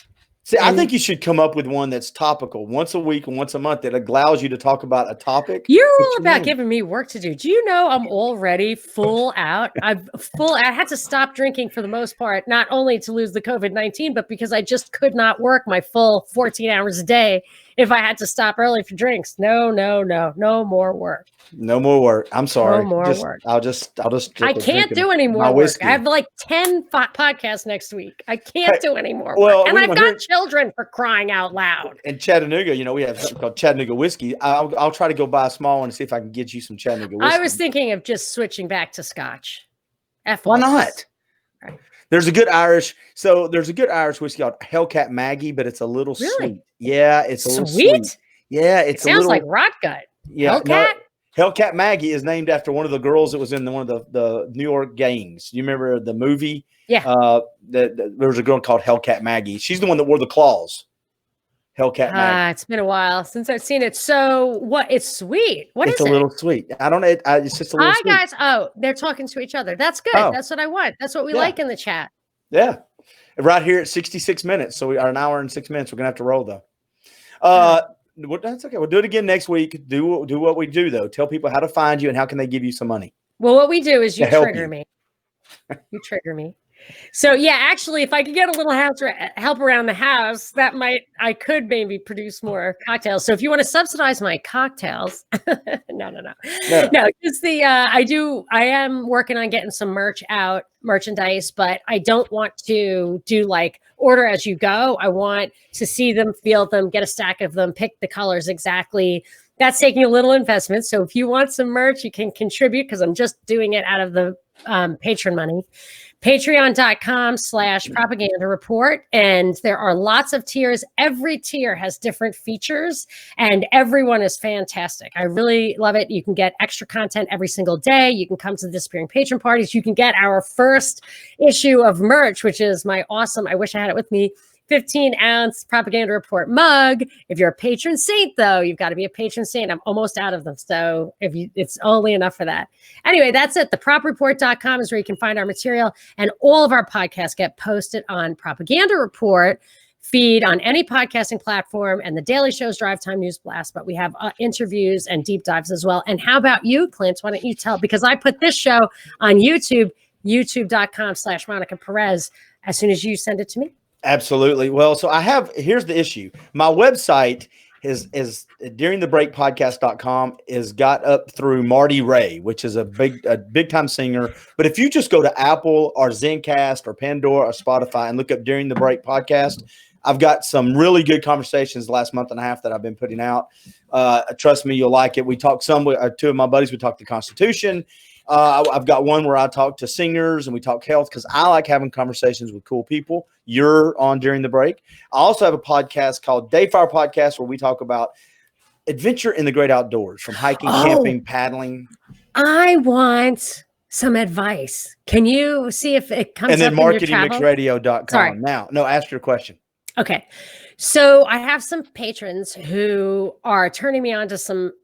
I think you should come up with one that's topical once a week and once a month that allows you to talk about a topic. You're all about giving me work to do. Do you know I'm already full out? I had to stop drinking for the most part, not only to lose the COVID-19, but because I just could not work my full 14 hours a day if I had to stop early for drinks. No more work. No more work. I'm sorry. No more work. I'll just. I can't do any more work. I have like 10 podcasts next week. I can't do any more work. And I've got children, for crying out loud. In Chattanooga, we have something called Chattanooga whiskey. I'll try to go buy a small one and see if I can get you some Chattanooga whiskey. I was thinking of just switching back to Scotch. Why not? Right. There's a good Irish whiskey called Hellcat Maggie, but it's a little sweet. Yeah, it's a little sweet. Yeah, it sounds like rot gut. Yeah, Hellcat? Hellcat Maggie is named after one of the girls that was in one of the New York gangs. You remember the movie? Yeah. There was a girl called Hellcat Maggie. She's the one that wore the claws. Hellcat Maggie. It's been a while since I've seen it. So what? It's sweet. It's a little sweet. I don't know. It's just a little sweet. Hi, guys. Oh, they're talking to each other. That's good. Oh. That's what I want. That's what we like in the chat. Yeah. Right here at 66 minutes. So we are an hour and 6 minutes. We're going to have to roll, though. That's okay. We'll do it again next week. Do what we do, though. Tell people how to find you and how can they give you some money. Well, what we do is you trigger me. You trigger me. So yeah, actually, if I could get a little help around the house, I could maybe produce more cocktails. So if you want to subsidize my cocktails, no. Just I am working on getting some merchandise, but I don't want to do like order as you go. I want to see them, feel them, get a stack of them, pick the colors exactly. That's taking a little investment. So if you want some merch, you can contribute because I'm just doing it out of the patron money. Patreon.com/propaganda report. And there are lots of tiers. Every tier has different features and everyone is fantastic. I really love it. You can get extra content every single day. You can come to the Disappearing Patron parties. You can get our first issue of merch, which is my awesome, I wish I had it with me, 15-ounce Propaganda Report mug. If you're a patron saint, though, you've got to be a patron saint. I'm almost out of them, so it's only enough for that. Anyway, that's it. Thepropreport.com is where you can find our material, and all of our podcasts get posted on Propaganda Report feed on any podcasting platform, and the Daily Show's Drive Time News Blast. But we have interviews and deep dives as well. And how about you, Clint? Why don't you tell? Because I put this show on YouTube, youtube.com/Monica Perez, as soon as you send it to me. Absolutely. Well, so here's the issue. My website is duringthebreakpodcast.com is got up through Marty Ray, which is a big time singer. But if you just go to Apple or Zencast or Pandora or Spotify and look up During the Break Podcast, I've got some really good conversations the last month and a half that I've been putting out. Trust me, you'll like it. We talked two of my buddies, we talked the Constitution. I've got one where I talk to singers and we talk health because I like having conversations with cool people. You're on During the Break. I also have a podcast called Dayfire Podcast where we talk about adventure in the great outdoors, from hiking, camping, paddling. I want some advice. Can you see if it comes up in your travel? And then marketingmixradio.com. Sorry. Now, no, ask your question. Okay. So I have some patrons who are turning me on to some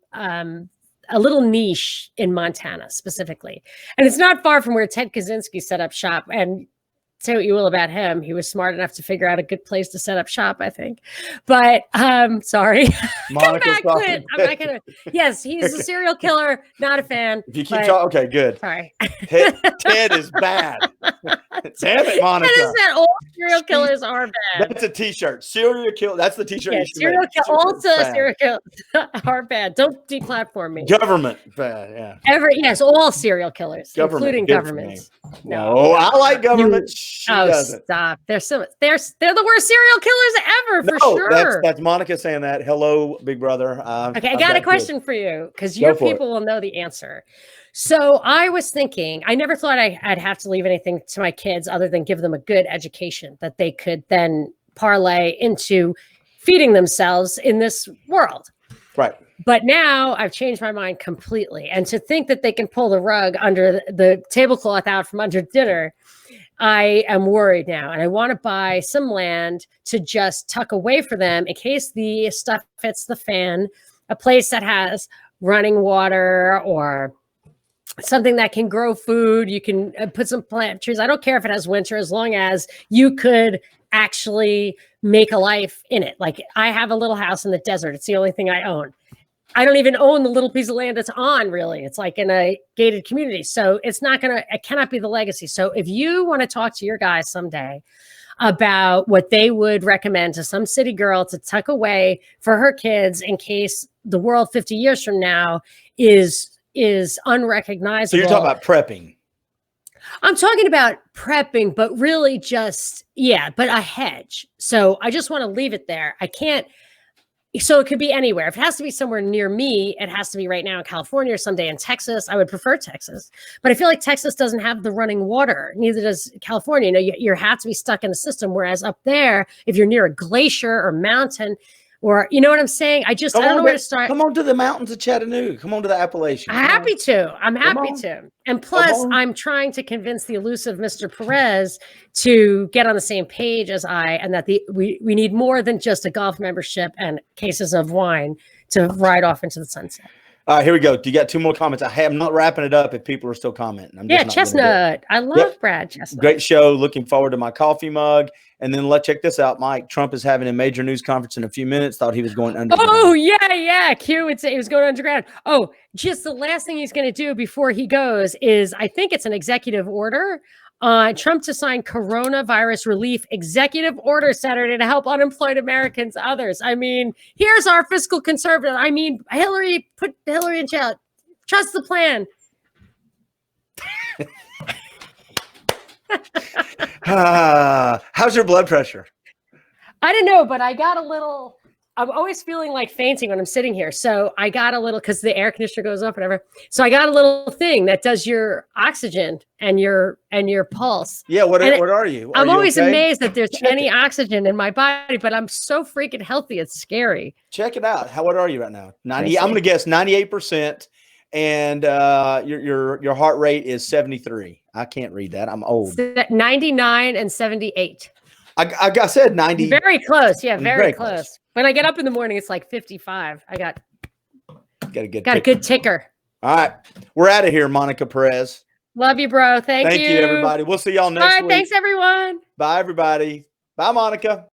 a little niche in Montana specifically. And it's not far from where Ted Kaczynski set up shop. And say what you will about him, he was smart enough to figure out a good place to set up shop, I think. But sorry. Come back, Clint. I'm not gonna. Yes, he's a serial killer. Not a fan. If you keep talking, okay, good. Sorry. Ted is bad. Damn it, Monica. Ted is that all serial killers are bad. That's a t-shirt. Serial killer. That's the t-shirt. Yeah, serial killer. All serial killers are bad. Don't deplatform me. Government bad. Yeah. Yes, all serial killers, including governments. No, I like government. Stop! They're the worst serial killers ever, for sure. That's Monica saying that. Hello, big brother. Okay, I got a question for you because your people will know the answer. So I was thinking, I never thought I'd have to leave anything to my kids other than give them a good education that they could then parlay into feeding themselves in this world. Right. But now I've changed my mind completely. And to think that they can pull the rug under the tablecloth out from under dinner, I am worried now. And I want to buy some land to just tuck away for them in case the stuff hits the fan, a place that has running water or something that can grow food. You can put some plant trees. I don't care if it has winter, as long as you could actually make a life in it. Like I have a little house in the desert. It's the only thing I own. I don't even own the little piece of land it's on, really. It's like in a gated community. So it cannot be the legacy. So if you want to talk to your guys someday about what they would recommend to some city girl to tuck away for her kids in case the world 50 years from now is unrecognizable. So you're talking about prepping. I'm talking about prepping, but really just, but a hedge. So I just want to leave it there. I can't. So it could be anywhere. If it has to be somewhere near me, it has to be right now in California or someday in Texas. I would prefer Texas. But I feel like Texas doesn't have the running water. Neither does California. You know, you have to be stuck in a system. Whereas up there, if you're near a glacier or mountain, or you know what I'm saying? I don't know where to start. Come on to the mountains of Chattanooga. Come on to the Appalachians. I'm happy to. And plus, I'm trying to convince the elusive Mr. Perez to get on the same page as I, and that we need more than just a golf membership and cases of wine to ride off into the sunset. All right, here we go. You got 2 more comments. I'm not wrapping it up if people are still commenting. Chestnut. I love Brad Chestnut. Great show. Looking forward to my coffee mug. And then let's check this out, Mike. Trump is having a major news conference in a few minutes. Thought he was going underground. Oh, yeah. Q would say he was going underground. Oh, just the last thing he's going to do before he goes is, I think it's an executive order. Trump to sign coronavirus relief executive order Saturday to help unemployed Americans, others. I mean, here's our fiscal conservative. I mean, Hillary, put Hillary in jail. Trust the plan. How's your blood pressure? I don't know, but I got a little. I'm always feeling like fainting when I'm sitting here. So I got a little, because the air conditioner goes off, whatever. So I got a little thing that does your oxygen and your pulse. Yeah. What are you? I'm always amazed that there's any oxygen in my body, but I'm so freaking healthy. It's scary. Check it out. What are you right now? 90. I'm going to guess 98%. And your heart rate is 73. I can't read that. I'm old. 99 and 78. I said 90. Very close. Yeah, very close. When I get up in the morning, it's like 55. I got a good ticker. All right. We're out of here, Monica Perez. Love you, bro. Thank you. Thank you, everybody. We'll see y'all next week. Thanks, everyone. Bye, everybody. Bye, Monica.